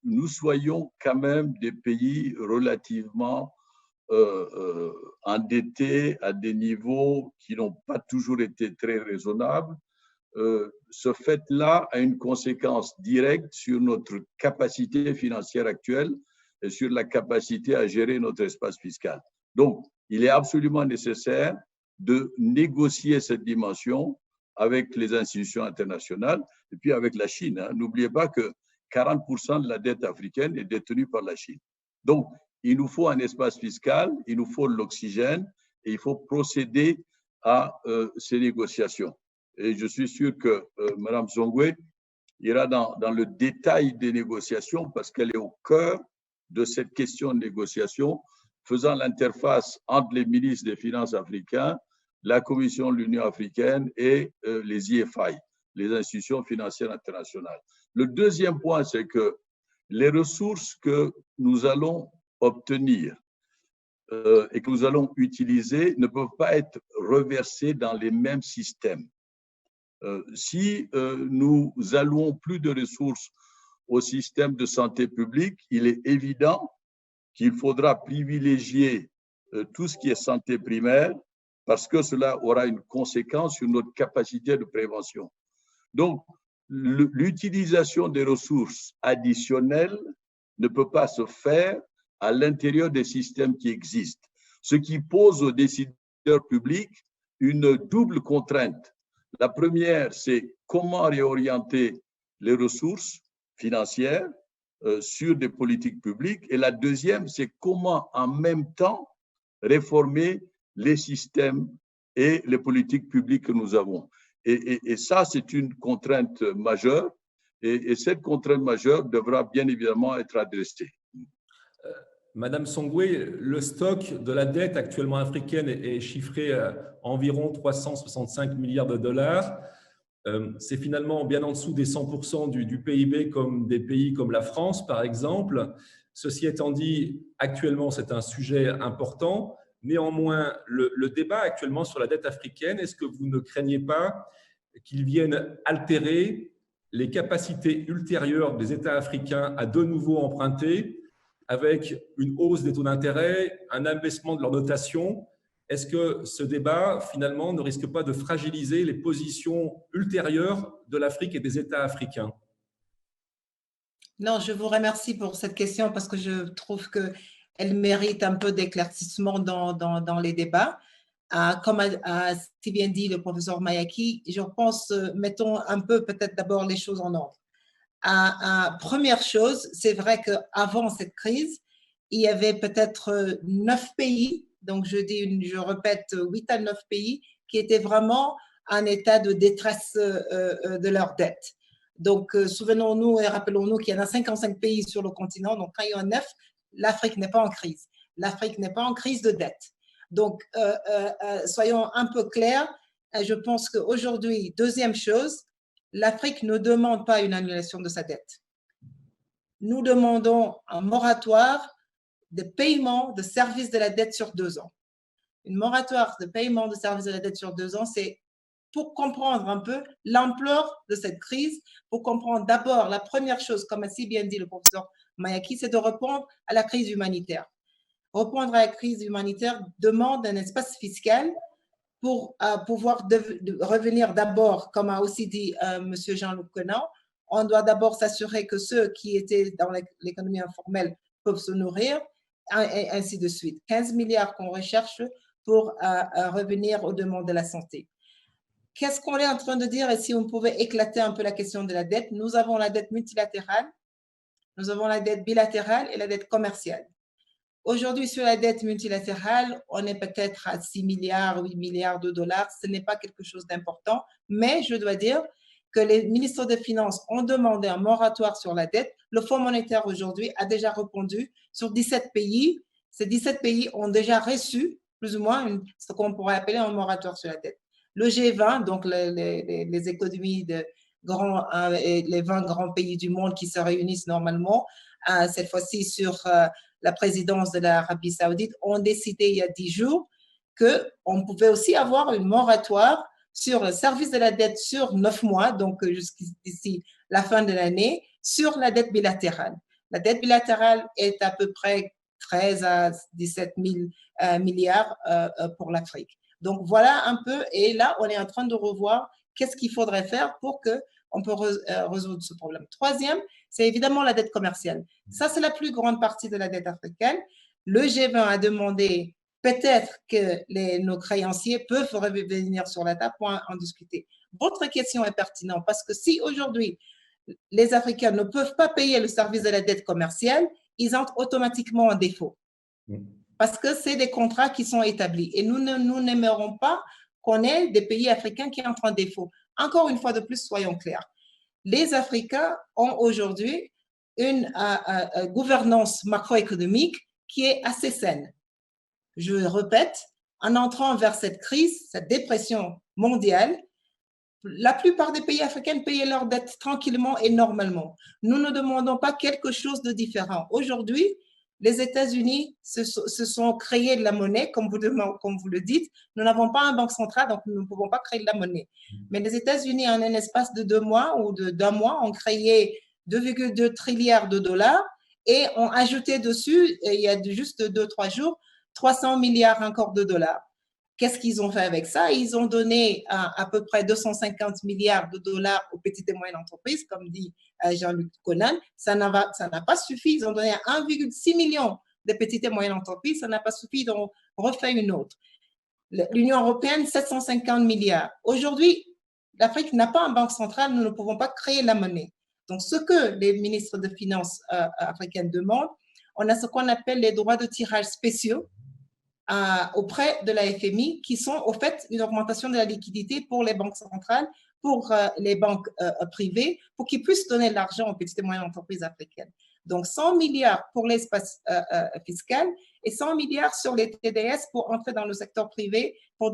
nous soyons quand même des pays relativement endettés à des niveaux qui n'ont pas toujours été très raisonnables, ce fait-là a une conséquence directe sur notre capacité financière actuelle et sur la capacité à gérer notre espace fiscal. Donc, il est absolument nécessaire de négocier cette dimension avec les institutions internationales et puis avec la Chine. N'oubliez pas que 40% de la dette africaine est détenue par la Chine. Donc, il nous faut un espace fiscal, il nous faut l'oxygène et il faut procéder à ces négociations. Et je suis sûr que Mme Songwe ira dans le détail des négociations parce qu'elle est au cœur de cette question de négociation, faisant l'interface entre les ministres des Finances africains, la Commission de l'Union africaine et les IFI, les institutions financières internationales. Le deuxième point, c'est que les ressources que nous allons obtenir et que nous allons utiliser ne peuvent pas être reversées dans les mêmes systèmes. Si nous allouons plus de ressources au système de santé publique, il est évident qu'il faudra privilégier tout ce qui est santé primaire parce que cela aura une conséquence sur notre capacité de prévention. Donc, l'utilisation des ressources additionnelles ne peut pas se faire à l'intérieur des systèmes qui existent, ce qui pose aux décideurs publics une double contrainte. La première, c'est comment réorienter les ressources financières sur des politiques publiques. Et la deuxième, c'est comment en même temps réformer les systèmes et les politiques publiques que nous avons. Et ça, c'est une contrainte majeure. Et cette contrainte majeure devra bien évidemment être adressée. Madame Songwe, le stock de la dette actuellement africaine est chiffré à environ 365 milliards de dollars. C'est finalement bien en dessous des 100% du PIB comme des pays comme la France, par exemple. Ceci étant dit, actuellement, c'est un sujet important. Néanmoins, le débat actuellement sur la dette africaine, est-ce que vous ne craignez pas qu'il vienne altérer les capacités ultérieures des États africains à de nouveau emprunter avec une hausse des taux d'intérêt, un abaissement de leur notation? Est-ce que ce débat, finalement, ne risque pas de fragiliser les positions ultérieures de l'Afrique et des États africains? Non, je vous remercie pour cette question parce que je trouve qu'elle mérite un peu d'éclaircissement dans les débats. Comme a si bien dit le professeur Mayaki, je pense, mettons un peu peut-être d'abord les choses en ordre. Première chose, c'est vrai qu'avant cette crise, il y avait peut-être 9 pays, donc je répète 8 à 9 pays qui étaient vraiment en état de détresse de leur dette. Donc, souvenons-nous et rappelons-nous qu'il y en a 55 pays sur le continent, donc quand il y en a 9, l'Afrique n'est pas en crise. L'Afrique n'est pas en crise de dette. Donc, soyons un peu clairs, je pense qu'aujourd'hui, deuxième chose, l'Afrique ne demande pas une annulation de sa dette. Nous demandons un moratoire de paiement de services de la dette sur 2 ans. Une moratoire de paiement de services de la dette sur 2 ans, c'est pour comprendre un peu l'ampleur de cette crise, pour comprendre d'abord la première chose, comme a si bien dit le professeur Mayaki, c'est de répondre à la crise humanitaire. Répondre à la crise humanitaire demande un espace fiscal pour pouvoir revenir d'abord, comme a aussi dit M. Jean-Luc Conan, on doit d'abord s'assurer que ceux qui étaient dans l'économie informelle peuvent se nourrir, et ainsi de suite. 15 milliards qu'on recherche pour revenir aux demandes de la santé. Qu'est-ce qu'on est en train de dire? Et si on pouvait éclater un peu la question de la dette, nous avons la dette multilatérale, nous avons la dette bilatérale et la dette commerciale. Aujourd'hui, sur la dette multilatérale, on est peut-être à 6 milliards, 8 milliards de dollars. Ce n'est pas quelque chose d'important, mais je dois dire que les ministres des Finances ont demandé un moratoire sur la dette. Le Fonds monétaire aujourd'hui a déjà répondu sur 17 pays. Ces 17 pays ont déjà reçu plus ou moins ce qu'on pourrait appeler un moratoire sur la dette. Le G20, donc les économies de les 20 grands pays du monde qui se réunissent normalement, cette fois-ci sur la présidence de l'Arabie Saoudite, ont décidé il y a 10 jours qu'on pouvait aussi avoir un moratoire sur le service de la dette sur 9 mois, donc jusqu'ici la fin de l'année, sur la dette bilatérale. La dette bilatérale est à peu près 13 à 17 000 milliards pour l'Afrique. Donc voilà un peu, et là on est en train de revoir qu'est-ce qu'il faudrait faire pour qu'on puisse résoudre ce problème. Troisième, c'est évidemment la dette commerciale. Ça, c'est la plus grande partie de la dette africaine. Le G20 a demandé peut-être que nos créanciers peuvent revenir sur la table pour en discuter. Votre question est pertinente parce que si aujourd'hui, les Africains ne peuvent pas payer le service de la dette commerciale, ils entrent automatiquement en défaut. Parce que c'est des contrats qui sont établis. Et nous n'aimerons pas qu'on ait des pays africains qui entrent en défaut. Encore une fois de plus, soyons clairs. Les Africains ont aujourd'hui une gouvernance macroéconomique qui est assez saine. Je répète, en entrant vers cette crise, cette dépression mondiale, la plupart des pays africains payaient leurs dettes tranquillement et normalement. Nous ne demandons pas quelque chose de différent. Aujourd'hui, les États-Unis se sont créés de la monnaie, comme vous le dites. Nous n'avons pas une banque centrale, donc nous ne pouvons pas créer de la monnaie. Mais les États-Unis, en un espace de 2 mois ou d'un mois, ont créé 2,2 trilliards de dollars et ont ajouté dessus, il y a juste 2-3 jours, 300 milliards encore de dollars. Qu'est-ce qu'ils ont fait avec ça? Ils ont donné à peu près 250 milliards de dollars aux petites et moyennes entreprises, comme dit Jean-Luc Conan. Ça n'a pas suffi. Ils ont donné 1,6 million de petites et moyennes entreprises. Ça n'a pas suffi, donc on refait une autre. L'Union européenne, 750 milliards. Aujourd'hui, l'Afrique n'a pas une banque centrale. Nous ne pouvons pas créer la monnaie. Donc, ce que les ministres de Finances africaines demandent, on a ce qu'on appelle les droits de tirage spéciaux auprès de la FMI, qui sont au fait une augmentation de la liquidité pour les banques centrales, pour les banques privées, pour qu'ils puissent donner de l'argent aux petites et moyennes entreprises africaines. Donc, 100 milliards pour l'espace fiscal et 100 milliards sur les TDS pour entrer dans le secteur privé, pour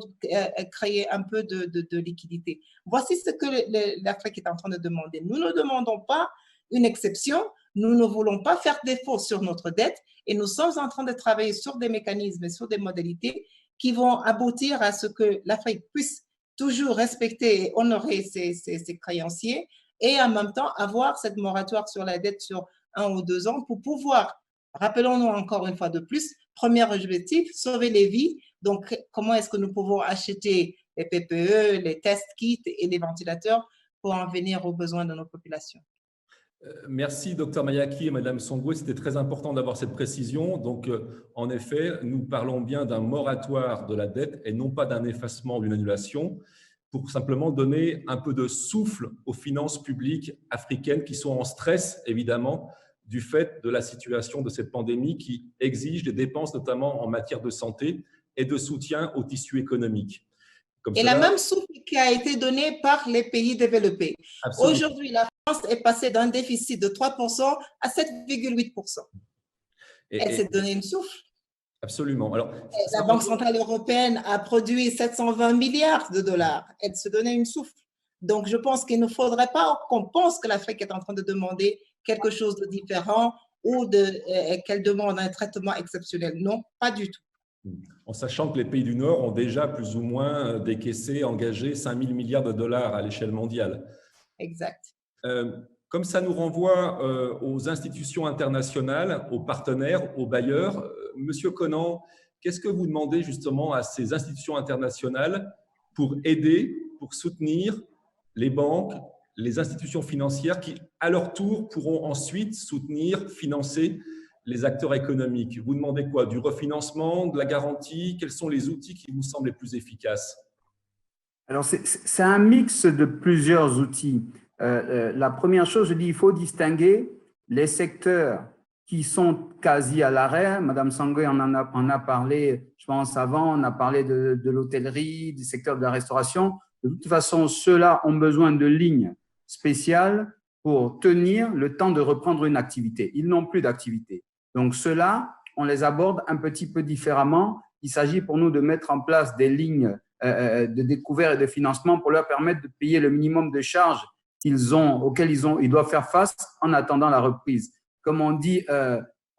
créer un peu de liquidité. Voici ce que l'Afrique est en train de demander. Nous ne demandons pas une exception, nous ne voulons pas faire défaut sur notre dette et nous sommes en train de travailler sur des mécanismes et sur des modalités qui vont aboutir à ce que l'Afrique puisse toujours respecter et honorer ses créanciers et en même temps avoir cette moratoire sur la dette sur 1 ou 2 ans pour pouvoir, rappelons-nous encore une fois de plus, premier objectif, sauver les vies. Donc, comment est-ce que nous pouvons acheter les PPE, les test kits et les ventilateurs pour en venir aux besoins de nos populations? Merci, Dr Mayaki et Madame Songwe. C'était très important d'avoir cette précision. Donc, en effet, nous parlons bien d'un moratoire de la dette et non pas d'un effacement ou d'une annulation, pour simplement donner un peu de souffle aux finances publiques africaines qui sont en stress, évidemment, du fait de la situation de cette pandémie qui exige des dépenses, notamment en matière de santé et de soutien au tissu économique. Et la même souffle qui a été donnée par les pays développés. Aujourd'hui, la France est passée d'un déficit de 3% à 7,8%. Elle s'est donné une souffle. Absolument. Alors, la Banque centrale européenne a produit 720 milliards de dollars. Elle se donnait une souffle. Donc, je pense qu'il ne faudrait pas qu'on pense que l'Afrique est en train de demander quelque chose de différent ou qu'elle demande un traitement exceptionnel. Non, pas du tout. En sachant que les pays du Nord ont déjà plus ou moins décaissé, engagé 5 000 milliards de dollars à l'échelle mondiale. Exact. Comme ça nous renvoie aux institutions internationales, aux partenaires, aux bailleurs, Monsieur Conan, qu'est-ce que vous demandez justement à ces institutions internationales pour aider, pour soutenir les banques, les institutions financières qui, à leur tour, pourront ensuite soutenir, financer les acteurs économiques? Vous demandez quoi? Du refinancement, de la garantie? Quels sont les outils qui vous semblent les plus efficaces? Alors, c'est un mix de plusieurs outils. La première chose, je dis, il faut distinguer les secteurs qui sont quasi à l'arrêt. Madame Songwe en a parlé, je pense, avant. On a parlé de l'hôtellerie, du secteur de la restauration. De toute façon, ceux-là ont besoin de lignes spéciales pour tenir le temps de reprendre une activité. Ils n'ont plus d'activité. Donc, ceux-là, on les aborde un petit peu différemment. Il s'agit pour nous de mettre en place des lignes de découvert et de financement pour leur permettre de payer le minimum de charges auxquelles ils doivent faire face en attendant la reprise. Comme on dit,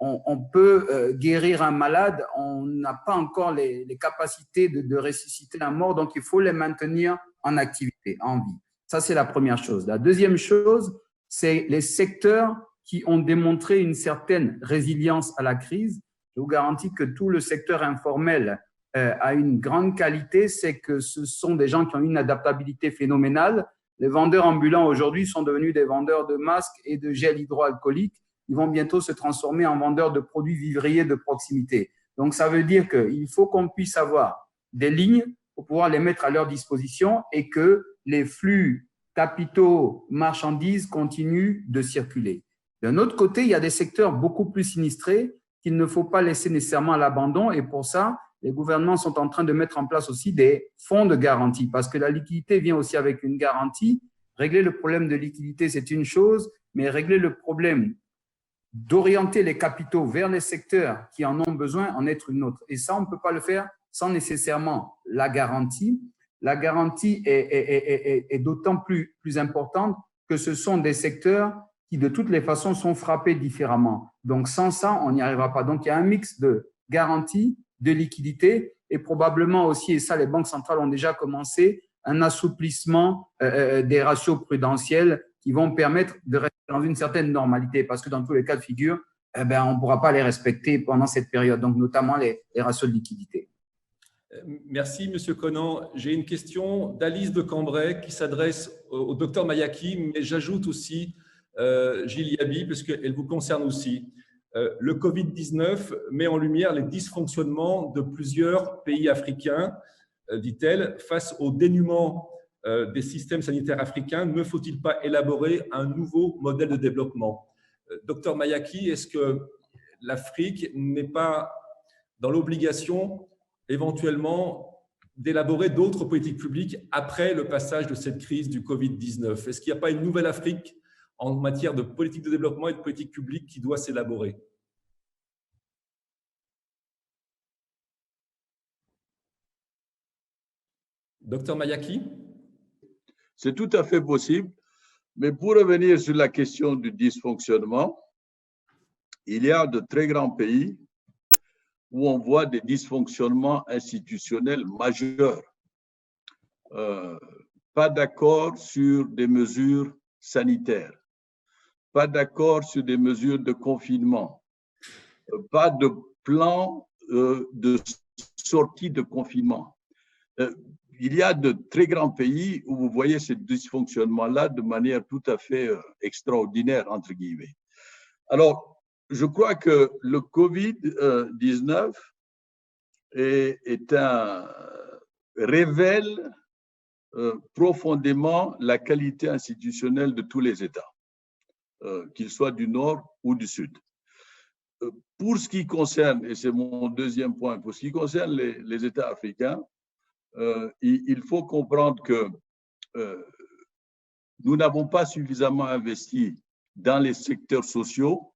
on peut guérir un malade, on n'a pas encore les capacités de ressusciter un mort, donc il faut les maintenir en activité, en vie. Ça, c'est la première chose. La deuxième chose, c'est les secteurs qui ont démontré une certaine résilience à la crise. Je vous garantis que tout le secteur informel a une grande qualité, c'est que ce sont des gens qui ont une adaptabilité phénoménale. Les vendeurs ambulants aujourd'hui sont devenus des vendeurs de masques et de gel hydroalcoolique. Ils vont bientôt se transformer en vendeurs de produits vivriers de proximité. Donc, ça veut dire qu'il faut qu'on puisse avoir des lignes pour pouvoir les mettre à leur disposition et que les flux capitaux, marchandises continuent de circuler. D'un autre côté, il y a des secteurs beaucoup plus sinistrés qu'il ne faut pas laisser nécessairement à l'abandon et pour ça, les gouvernements sont en train de mettre en place aussi des fonds de garantie parce que la liquidité vient aussi avec une garantie. Régler le problème de liquidité, c'est une chose, mais régler le problème d'orienter les capitaux vers les secteurs qui en ont besoin en est une autre. Et ça, on ne peut pas le faire sans nécessairement la garantie. La garantie est d'autant plus importante que ce sont des secteurs qui de toutes les façons sont frappés différemment. Donc sans ça, on n'y arrivera pas. Donc il y a un mix de garantie, de liquidité et probablement aussi, et ça les banques centrales ont déjà commencé, un assouplissement des ratios prudentiels qui vont permettre de rester dans une certaine normalité parce que dans tous les cas de figure, on ne pourra pas les respecter pendant cette période, donc notamment les ratios de liquidité. Merci, Monsieur Conan. J'ai une question d'Alice de Cambrai qui s'adresse au docteur Mayaki, mais j'ajoute aussi Gilles Yaby, parce qu'elle vous concerne aussi. Le Covid-19 met en lumière les dysfonctionnements de plusieurs pays africains, dit-elle, face au dénuement des systèmes sanitaires africains. Ne faut-il pas élaborer un nouveau modèle de développement? Docteur Mayaki, est-ce que l'Afrique n'est pas dans l'obligation éventuellement d'élaborer d'autres politiques publiques après le passage de cette crise du Covid-19? Est-ce qu'il n'y a pas une nouvelle Afrique en matière de politique de développement et de politique publique qui doit s'élaborer? Docteur Mayaki? C'est tout à fait possible, mais pour revenir sur la question du dysfonctionnement, il y a de très grands pays où on voit des dysfonctionnements institutionnels majeurs. Pas d'accord sur des mesures sanitaires, pas d'accord sur des mesures de confinement, pas de plan de sortie de confinement. Il y a de très grands pays où vous voyez ce dysfonctionnement-là de manière tout à fait extraordinaire, entre guillemets. Alors, je crois que le Covid-19 révèle profondément la qualité institutionnelle de tous les États, qu'ils soient du Nord ou du Sud. Pour ce qui concerne, et c'est mon deuxième point, pour ce qui concerne les États africains, il faut comprendre que nous n'avons pas suffisamment investi dans les secteurs sociaux,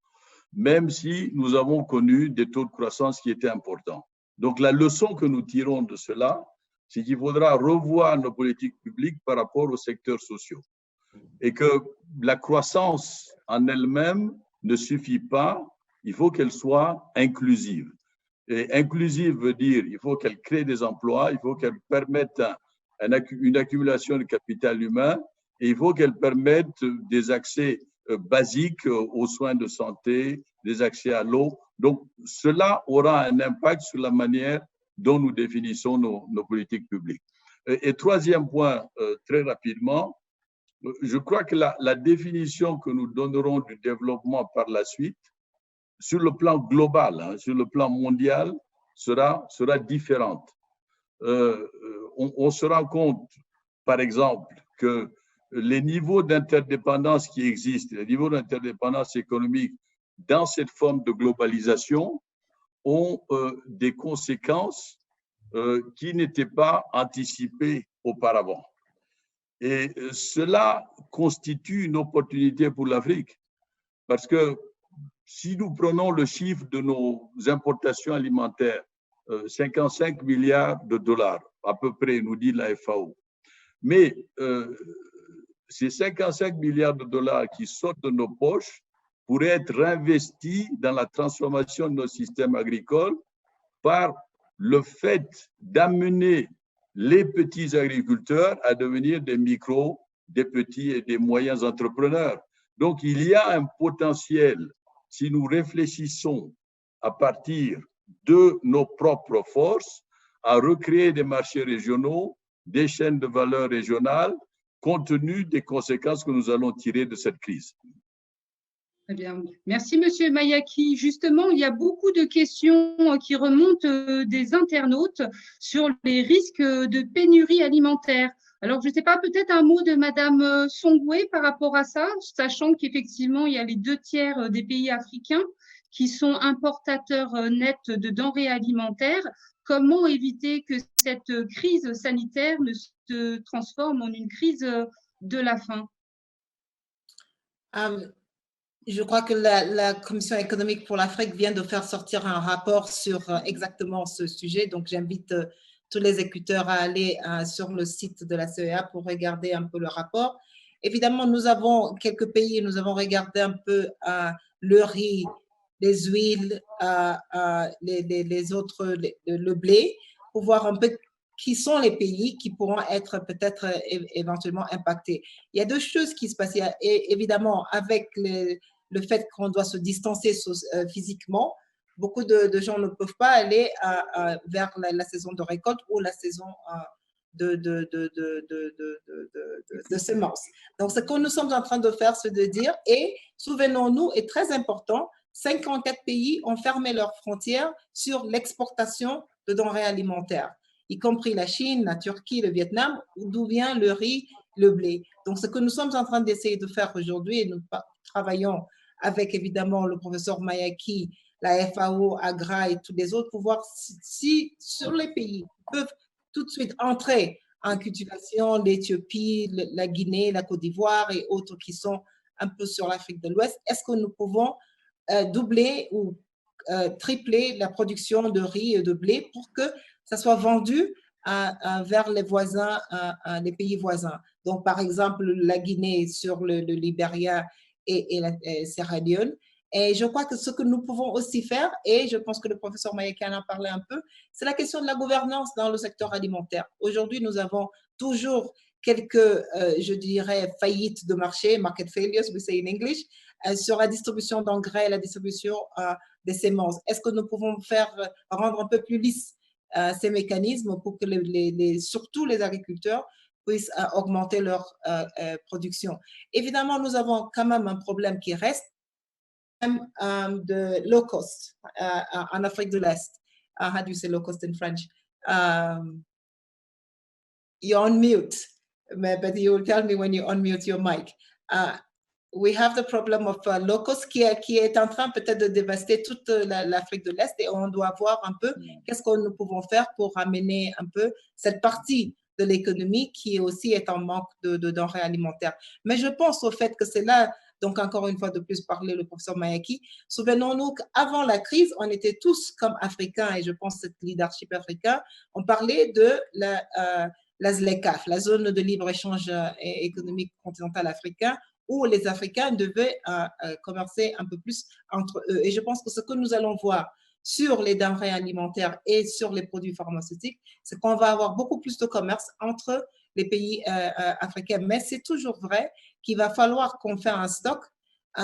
même si nous avons connu des taux de croissance qui étaient importants. Donc, la leçon que nous tirons de cela, c'est qu'il faudra revoir nos politiques publiques par rapport aux secteurs sociaux et que la croissance en elle-même ne suffit pas, il faut qu'elle soit inclusive. Et inclusive veut dire il faut qu'elle crée des emplois, il faut qu'elle permette une accumulation de capital humain et il faut qu'elle permette des accès basiques aux soins de santé, des accès à l'eau. Donc, cela aura un impact sur la manière dont nous définissons nos politiques publiques. Et troisième point, très rapidement, je crois que la définition que nous donnerons du développement par la suite, sur le plan global, sur le plan mondial, sera différente. On se rend compte, par exemple, que les niveaux d'interdépendance qui existent, les niveaux d'interdépendance économique dans cette forme de globalisation ont des conséquences qui n'étaient pas anticipées auparavant. Et cela constitue une opportunité pour l'Afrique, parce que si nous prenons le chiffre de nos importations alimentaires, 55 milliards de dollars, à peu près, nous dit la FAO. Mais ces 55 milliards de dollars qui sortent de nos poches pourraient être réinvestis dans la transformation de nos systèmes agricoles par le fait d'amener les petits agriculteurs à devenir des micros, des petits et des moyens entrepreneurs. Donc, il y a un potentiel, si nous réfléchissons à partir de nos propres forces, à recréer des marchés régionaux, des chaînes de valeur régionales, compte tenu des conséquences que nous allons tirer de cette crise. Très bien. Merci, Monsieur Mayaki. Justement, il y a beaucoup de questions qui remontent des internautes sur les risques de pénurie alimentaire. Alors, je ne sais pas, peut-être un mot de Madame Songwe par rapport à ça, sachant qu'effectivement, il y a les 2/3 des pays africains qui sont importateurs nets de denrées alimentaires. Comment éviter que cette crise sanitaire ne se transforme en une crise de la faim? Je crois que la Commission économique pour l'Afrique vient de faire sortir un rapport sur exactement ce sujet. Donc, j'invite tous les écouteurs à aller sur le site de la CEA pour regarder un peu le rapport. Évidemment, nous avons quelques pays, nous avons regardé un peu le riz, les huiles, les autres, le blé, pour voir un peu qui sont les pays qui pourront être peut-être éventuellement impactés. Il y a deux choses qui se passent. Évidemment, avec le fait qu'on doit se distancer physiquement, beaucoup de gens ne peuvent pas aller vers la saison de récolte ou la saison de semences. Donc, ce que nous sommes en train de faire, c'est de dire, et souvenons-nous, est très important, 54 pays ont fermé leurs frontières sur l'exportation de denrées alimentaires, y compris la Chine, la Turquie, le Vietnam, d'où vient le riz, le blé. Donc, ce que nous sommes en train d'essayer de faire aujourd'hui, et nous travaillons avec évidemment le professeur Mayaki, la FAO, AGRA et tous les autres, pour voir si sur les pays peuvent tout de suite entrer en cultivation, l'Éthiopie, la Guinée, la Côte d'Ivoire et autres qui sont un peu sur l'Afrique de l'Ouest, est-ce que nous pouvons doubler ou tripler la production de riz et de blé pour que ça soit vendu vers les voisins, les pays voisins. Donc, par exemple, la Guinée sur le Libéria et la Sierra Leone. Et je crois que ce que nous pouvons aussi faire, et je pense que le professeur Mayaki en a parlé un peu, c'est la question de la gouvernance dans le secteur alimentaire. Aujourd'hui, nous avons toujours quelques, je dirais, faillites de marché, market failures, we say in English, sur la distribution d'engrais, la distribution des semences. Est-ce que nous pouvons rendre un peu plus lisses ces mécanismes pour que surtout les agriculteurs puissent augmenter leur production? Évidemment, nous avons quand même un problème qui reste, de low cost en Afrique de l'Est. How do you say low cost in French? You're on mute, but you will tell me when you unmute your mic. We have the problem of low cost qui est en train peut-être de dévaster toute l'Afrique de l'Est, et on doit voir un peu qu'est-ce que nous pouvons faire pour amener un peu cette partie de l'économie qui aussi est en manque de denrées alimentaires. Mais je pense au fait que c'est là, donc encore une fois de plus parler le professeur Mayaki, souvenons-nous qu'avant la crise, on était tous comme Africains, et je pense que ce leadership africain, on parlait de la ZLECAf, la zone de libre-échange économique continental africain, où les Africains devaient commercer un peu plus entre eux. Et je pense que ce que nous allons voir sur les denrées alimentaires et sur les produits pharmaceutiques, c'est qu'on va avoir beaucoup plus de commerce entre les pays africains. Mais c'est toujours vrai qu'il va falloir qu'on fasse un stock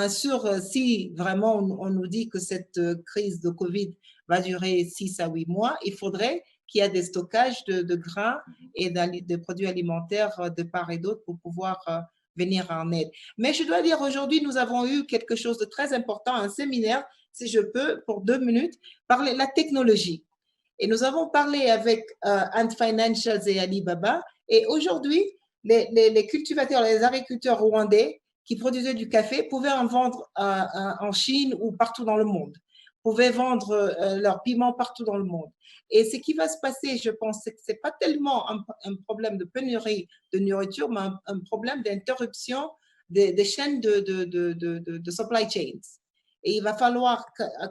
sur si vraiment on nous dit que cette crise de Covid va durer 6 à 8 mois, il faudrait qu'il y ait des stockages de grains et de produits alimentaires de part et d'autre pour pouvoir venir en aide. Mais je dois dire, aujourd'hui, nous avons eu quelque chose de très important, un séminaire, si je peux, pour 2 minutes, parler de la technologie. Et nous avons parlé avec Ant Financials et Alibaba. Et aujourd'hui, les cultivateurs, les agriculteurs rwandais qui produisaient du café pouvaient en vendre en Chine ou partout dans le monde, pouvaient vendre leurs piments partout dans le monde. Et ce qui va se passer, je pense, c'est que ce n'est pas tellement un problème de pénurie de nourriture, mais un problème d'interruption des chaînes de supply chains. Et il va falloir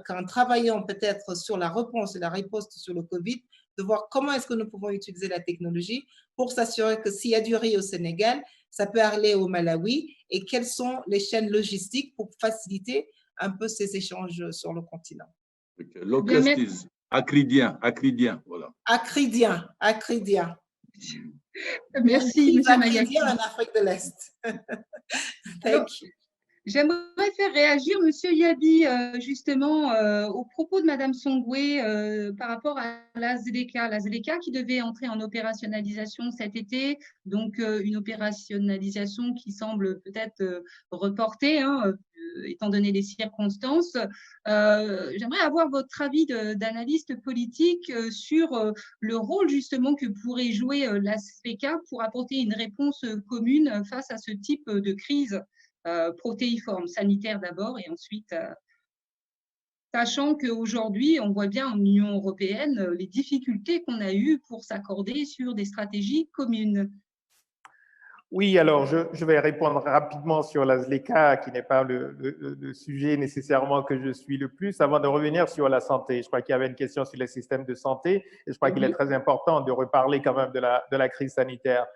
qu'en travaillant peut-être sur la réponse et la riposte sur le Covid, de voir comment est-ce que nous pouvons utiliser la technologie pour s'assurer que s'il y a du riz au Sénégal, ça peut aller au Malawi, et quelles sont les chaînes logistiques pour faciliter un peu ces échanges sur le continent. Okay. Locust is acridien, voilà. Acridien. Merci, M. Mayaki. En Afrique de l'Est. Thank you. J'aimerais faire réagir M. Yabi justement au propos de Mme Songwe par rapport à la ZLECA. La ZLECA qui devait entrer en opérationnalisation cet été, donc une opérationnalisation qui semble peut-être reportée, étant donné les circonstances. J'aimerais avoir votre avis d'analyste politique sur le rôle justement que pourrait jouer la ZLECA pour apporter une réponse commune face à ce type de crise. Protéiforme, sanitaire d'abord, et ensuite, sachant qu'aujourd'hui, on voit bien en Union européenne les difficultés qu'on a eues pour s'accorder sur des stratégies communes. Oui, alors je vais répondre rapidement sur la ZLECA, qui n'est pas le sujet nécessairement que je suis le plus, avant de revenir sur la santé. Je crois qu'il y avait une question sur les systèmes de santé, et je crois qu'il est très important de reparler quand même de la crise sanitaire.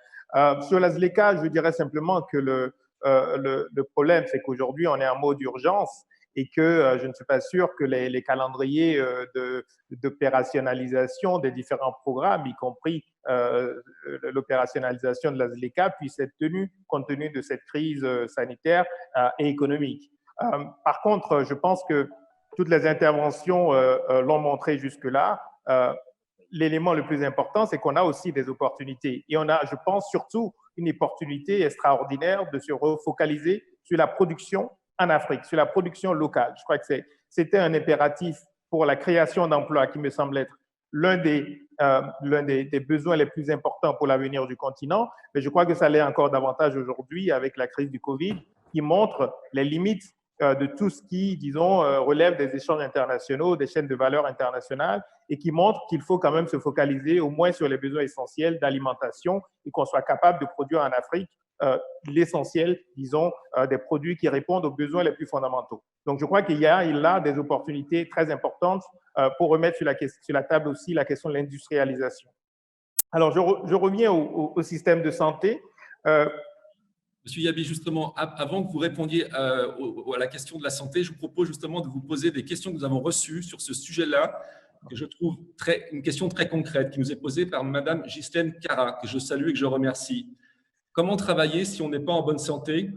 Sur la ZLECA, je dirais simplement que le problème, c'est qu'aujourd'hui, on est en mode urgence et que je ne suis pas sûr que les calendriers d'opérationnalisation des différents programmes, y compris l'opérationnalisation de la ZLECA, puissent être tenus compte tenu de cette crise sanitaire et économique. Par contre, je pense que toutes les interventions l'ont montré jusque-là. L'élément le plus important, c'est qu'on a aussi des opportunités. Et on a, je pense, surtout une opportunité extraordinaire de se refocaliser sur la production en Afrique, sur la production locale. Je crois que c'était un impératif pour la création d'emplois qui me semble être l'un des besoins les plus importants pour l'avenir du continent. Mais je crois que ça l'est encore davantage aujourd'hui avec la crise du Covid, qui montre les limites de tout ce qui, disons, relève des échanges internationaux, des chaînes de valeur internationales, et qui montre qu'il faut quand même se focaliser au moins sur les besoins essentiels d'alimentation et qu'on soit capable de produire en Afrique l'essentiel, disons, des produits qui répondent aux besoins les plus fondamentaux. Donc, je crois qu'il y a là des opportunités très importantes pour remettre sur la table aussi la question de l'industrialisation. Alors, je reviens au système de santé. Monsieur Yabi, justement, avant que vous répondiez à la question de la santé, je vous propose justement de vous poser des questions que nous avons reçues sur ce sujet-là, que je trouve une question très concrète, qui nous est posée par Madame Ghislaine Cara, que je salue et que je remercie. Comment travailler si on n'est pas en bonne santé?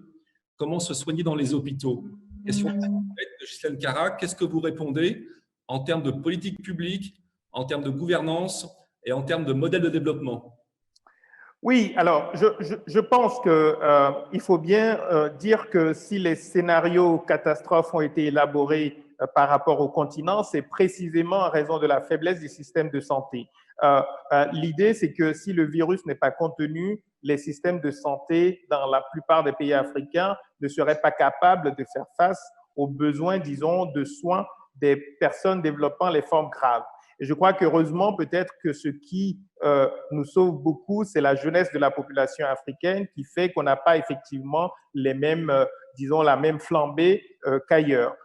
Comment se soigner dans les hôpitaux? Question de Ghislaine Cara, qu'est-ce que vous répondez en termes de politique publique, en termes de gouvernance et en termes de modèle de développement? Oui, alors je pense qu'il faut bien dire que si les scénarios catastrophes ont été élaborés par rapport au continent, c'est précisément en raison de la faiblesse du système de santé. L'idée, c'est que si le virus n'est pas contenu, les systèmes de santé dans la plupart des pays africains ne seraient pas capables de faire face aux besoins, disons, de soins des personnes développant les formes graves. Et je crois qu'heureusement, peut-être que ce qui nous sauve beaucoup, c'est la jeunesse de la population africaine qui fait qu'on n'a pas effectivement les mêmes, disons, la même flambée qu'ailleurs.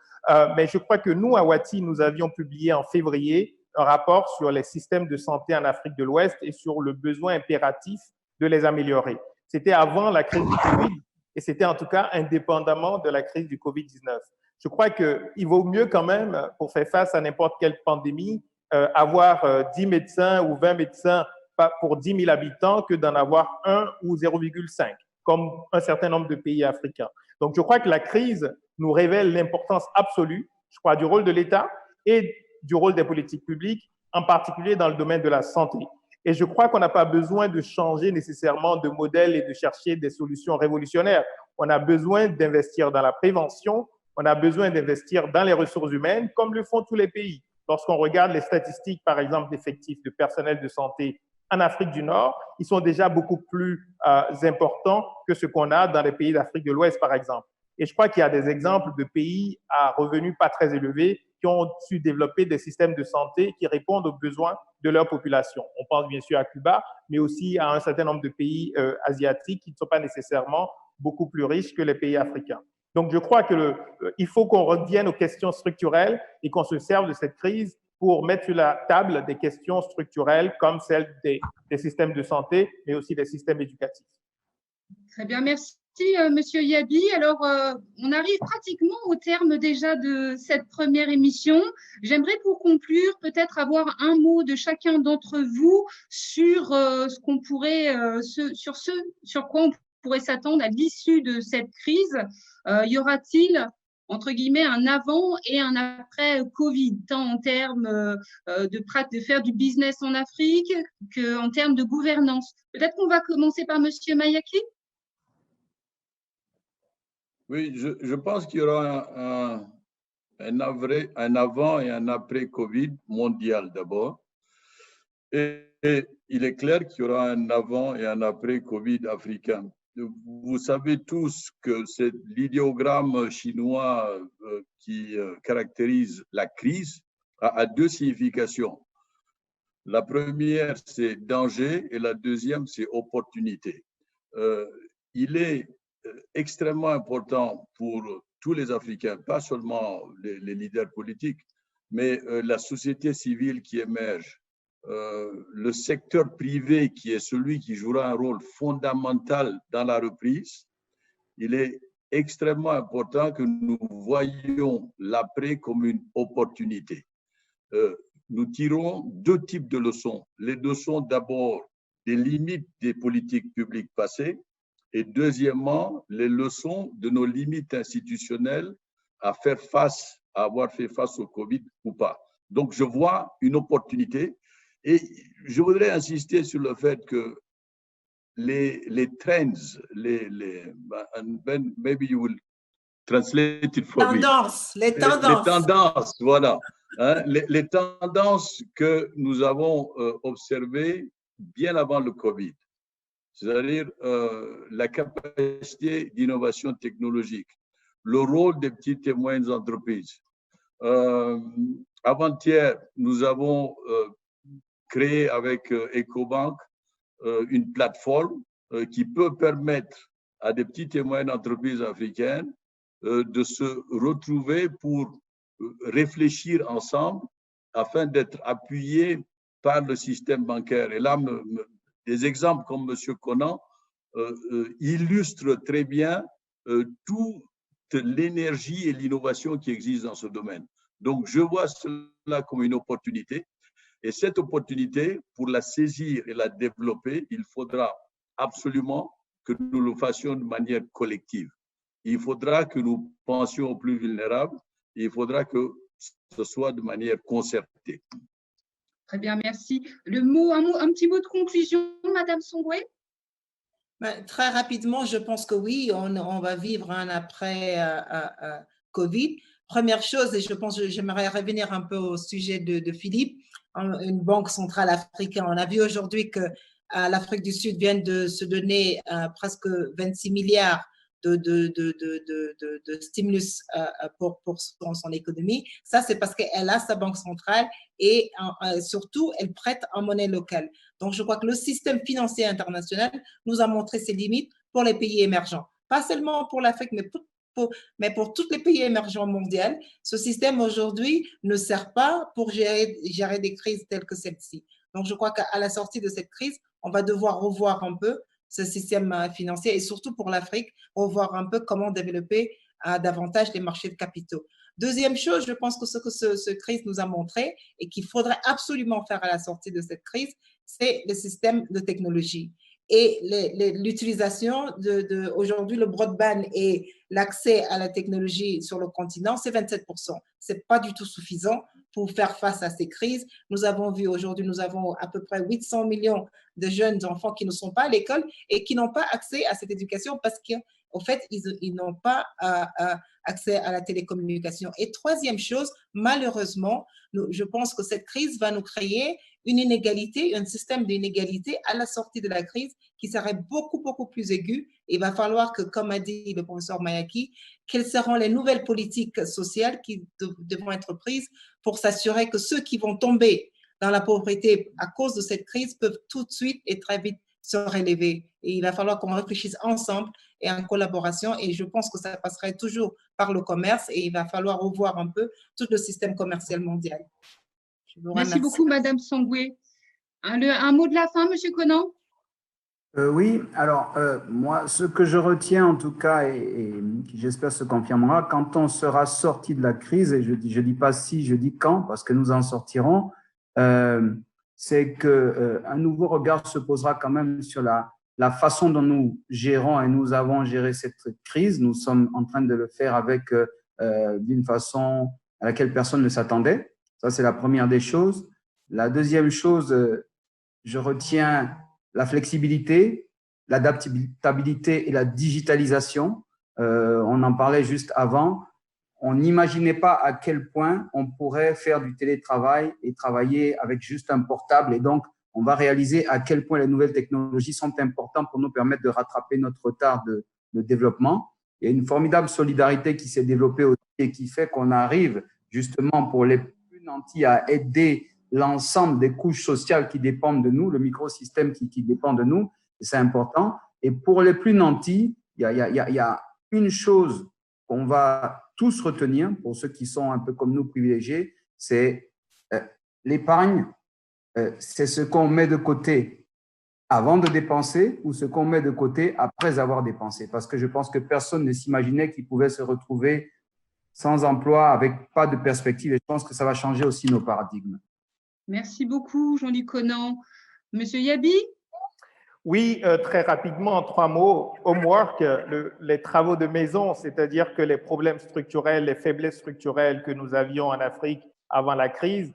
Mais je crois que nous, à Wati, nous avions publié en février un rapport sur les systèmes de santé en Afrique de l'Ouest et sur le besoin impératif de les améliorer. C'était avant la crise du Covid et c'était en tout cas indépendamment de la crise du Covid-19. Je crois qu'il vaut mieux quand même, pour faire face à n'importe quelle pandémie, avoir 10 médecins ou 20 médecins pour 10 000 habitants que d'en avoir 1 ou 0,5, comme un certain nombre de pays africains. Donc, je crois que la crise nous révèle l'importance absolue, je crois, du rôle de l'État et du rôle des politiques publiques, en particulier dans le domaine de la santé. Et je crois qu'on n'a pas besoin de changer nécessairement de modèle et de chercher des solutions révolutionnaires. On a besoin d'investir dans la prévention, on a besoin d'investir dans les ressources humaines, comme le font tous les pays. Lorsqu'on regarde les statistiques, par exemple, d'effectifs de personnel de santé en Afrique du Nord, ils sont déjà beaucoup plus importants que ce qu'on a dans les pays d'Afrique de l'Ouest, par exemple. Et je crois qu'il y a des exemples de pays à revenus pas très élevés qui ont su développer des systèmes de santé qui répondent aux besoins de leur population. On pense bien sûr à Cuba, mais aussi à un certain nombre de pays asiatiques qui ne sont pas nécessairement beaucoup plus riches que les pays africains. Donc, je crois qu'il faut qu'on revienne aux questions structurelles et qu'on se serve de cette crise pour mettre sur la table des questions structurelles comme celles des systèmes de santé, mais aussi des systèmes éducatifs. Très bien, merci Monsieur Yabi. Alors, on arrive pratiquement au terme déjà de cette première émission. J'aimerais pour conclure peut-être avoir un mot de chacun d'entre vous sur ce qu'on pourrait, sur quoi on pourrait s'attendre à l'issue de cette crise. Y aura-t-il, entre guillemets, un avant et un après Covid, tant en termes de faire du business en Afrique qu'en termes de gouvernance? Peut-être qu'on va commencer par Monsieur Mayaki. Oui, je pense qu'il y aura un avant et un après Covid mondial d'abord. Et il est clair qu'il y aura un avant et un après Covid africain. Vous savez tous que c'est l'idéogramme chinois qui caractérise la crise a deux significations. La première, c'est danger et la deuxième, c'est opportunité. Il est extrêmement important pour tous les Africains, pas seulement les leaders politiques, mais la société civile qui émerge le secteur privé, qui est celui qui jouera un rôle fondamental dans la reprise, il est extrêmement important que nous voyions l'après comme une opportunité. Nous tirons deux types de leçons. Les leçons d'abord des limites des politiques publiques passées et deuxièmement, les leçons de nos limites institutionnelles à faire face, à avoir fait face au Covid ou pas. Donc, je vois une opportunité et je voudrais insister sur le fait que les trends, maybe you will translate it for me. Les tendances. Les tendances, voilà. Hein, les tendances que nous avons observées bien avant le Covid, c'est-à-dire la capacité d'innovation technologique, le rôle des petites et moyennes entreprises. Avant-hier, nous avons créé avec EcoBank une plateforme qui peut permettre à des petites et moyennes entreprises africaines de se retrouver pour réfléchir ensemble afin d'être appuyés par le système bancaire. Et là, des exemples comme M. Conan illustrent très bien toute l'énergie et l'innovation qui existent dans ce domaine. Donc, je vois cela comme une opportunité. Et cette opportunité, pour la saisir et la développer, il faudra absolument que nous le fassions de manière collective. Il faudra que nous pensions aux plus vulnérables et il faudra que ce soit de manière concertée. Très bien, merci. Un petit mot de conclusion, Madame Songwe? Très rapidement, je pense que oui, on va vivre un après Covid. Première chose, et je pense que j'aimerais revenir un peu au sujet de Philippe, une banque centrale africaine. On a vu aujourd'hui que l'Afrique du Sud vient de se donner presque 26 milliards de stimulus pour son économie. Ça, c'est parce qu'elle a sa banque centrale et surtout, elle prête en monnaie locale. Donc, je crois que le système financier international nous a montré ses limites pour les pays émergents. Pas seulement pour l'Afrique, mais pour tous les pays émergents mondiaux. Ce système aujourd'hui ne sert pas pour gérer des crises telles que celle-ci. Donc, je crois qu'à la sortie de cette crise, on va devoir revoir un peu ce système financier et surtout pour l'Afrique, revoir un peu comment développer davantage les marchés de capitaux. Deuxième chose, je pense que ce que cette crise nous a montré et qu'il faudrait absolument faire à la sortie de cette crise, c'est le système de technologie. Et l'utilisation aujourd'hui, le broadband et l'accès à la technologie sur le continent, c'est 27%. Ce n'est pas du tout suffisant pour faire face à ces crises. Nous avons vu aujourd'hui, nous avons à peu près 800 millions de jeunes enfants qui ne sont pas à l'école et qui n'ont pas accès à cette éducation parce qu'en fait, ils n'ont pas accès à la télécommunication. Et troisième chose, malheureusement, je pense que cette crise va nous créer une inégalité, un système d'inégalité à la sortie de la crise qui serait beaucoup, beaucoup plus aigu. Il va falloir que, comme a dit le professeur Mayaki, quelles seront les nouvelles politiques sociales qui devront être prises pour s'assurer que ceux qui vont tomber dans la pauvreté à cause de cette crise peuvent tout de suite et très vite se relever. Et il va falloir qu'on réfléchisse ensemble et en collaboration. Et je pense que ça passerait toujours par le commerce et il va falloir revoir un peu tout le système commercial mondial. Merci beaucoup, Madame Songwe. Un mot de la fin, Monsieur Conan? Oui, alors moi, ce que je retiens en tout cas, et qui j'espère se confirmera, quand on sera sorti de la crise, et je dis pas si, je dis quand, parce que nous en sortirons, c'est qu'un nouveau regard se posera quand même sur la façon dont nous gérons et nous avons géré cette crise. Nous sommes en train de le faire avec d'une façon à laquelle personne ne s'attendait. Ça, c'est la première des choses. La deuxième chose, je retiens la flexibilité, l'adaptabilité et la digitalisation. On en parlait juste avant. On n'imaginait pas à quel point on pourrait faire du télétravail et travailler avec juste un portable. Et donc, on va réaliser à quel point les nouvelles technologies sont importantes pour nous permettre de rattraper notre retard de développement. Il y a une formidable solidarité qui s'est développée aussi et qui fait qu'on arrive justement pour les plus nantis à aider l'ensemble des couches sociales qui dépendent de nous, le microsystème qui dépend de nous, c'est important. Et pour les plus nantis, il y a une chose qu'on va tous retenir, pour ceux qui sont un peu comme nous privilégiés, c'est l'épargne c'est ce qu'on met de côté avant de dépenser ou ce qu'on met de côté après avoir dépensé. Parce que je pense que personne ne s'imaginait qu'il pouvait se retrouver sans emploi, avec pas de perspective. Et je pense que ça va changer aussi nos paradigmes. Merci beaucoup, Jean-Luc Conan. Monsieur Yabi? Oui, très rapidement, en 3 mots. Homework, les travaux de maison, c'est-à-dire que les problèmes structurels, les faiblesses structurelles que nous avions en Afrique avant la crise,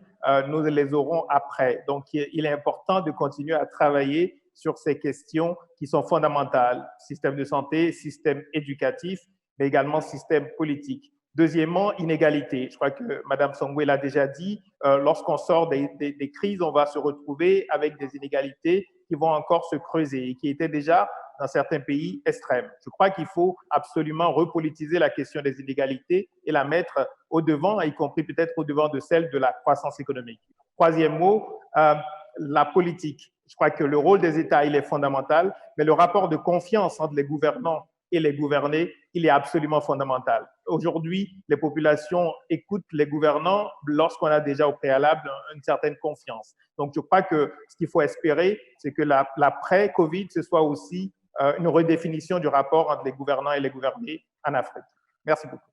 nous les aurons après. Donc, il est important de continuer à travailler sur ces questions qui sont fondamentales. Système de santé, système éducatif, mais également système politique. Deuxièmement, inégalité. Je crois que Mme Songwe l'a déjà dit, lorsqu'on sort des crises, on va se retrouver avec des inégalités qui vont encore se creuser et qui étaient déjà, dans certains pays, extrêmes. Je crois qu'il faut absolument repolitiser la question des inégalités et la mettre au devant, y compris peut-être au devant de celle de la croissance économique. Troisième mot, la politique. Je crois que le rôle des États, il est fondamental, mais le rapport de confiance entre les gouvernants et les gouvernés, il est absolument fondamental. Aujourd'hui, les populations écoutent les gouvernants lorsqu'on a déjà au préalable une certaine confiance. Donc, je crois que ce qu'il faut espérer, c'est que l'après-Covid, ce soit aussi une redéfinition du rapport entre les gouvernants et les gouvernés en Afrique. Merci beaucoup.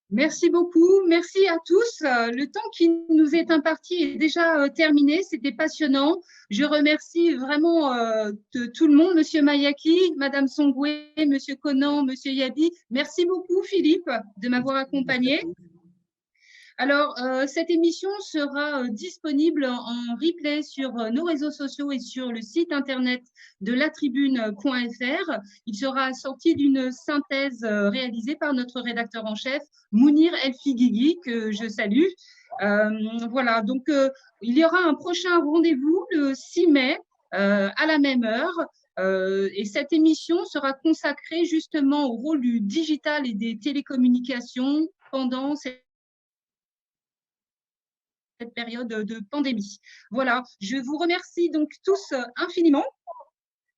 Merci beaucoup. Merci à tous. Le temps qui nous est imparti est déjà terminé. C'était passionnant. Je remercie vraiment tout le monde, Monsieur Mayaki, Madame Songwe, Monsieur Conan, Monsieur Yabi. Merci beaucoup, Philippe, de m'avoir accompagné. Alors, cette émission sera disponible en replay sur nos réseaux sociaux et sur le site internet de latribune.fr. Il sera assorti d'une synthèse réalisée par notre rédacteur en chef, Mounir Elfiguigui, que je salue. Voilà, donc il y aura un prochain rendez-vous le 6 mai à la même heure. Et cette émission sera consacrée justement au rôle du digital et des télécommunications pendant cette période de pandémie. Voilà, je vous remercie donc tous infiniment.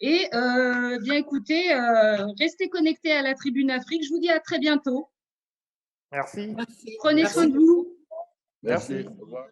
Et bien écoutez, restez connectés à la Tribune Afrique. Je vous dis à très bientôt. Merci. Prenez soin de vous. Merci. Au revoir.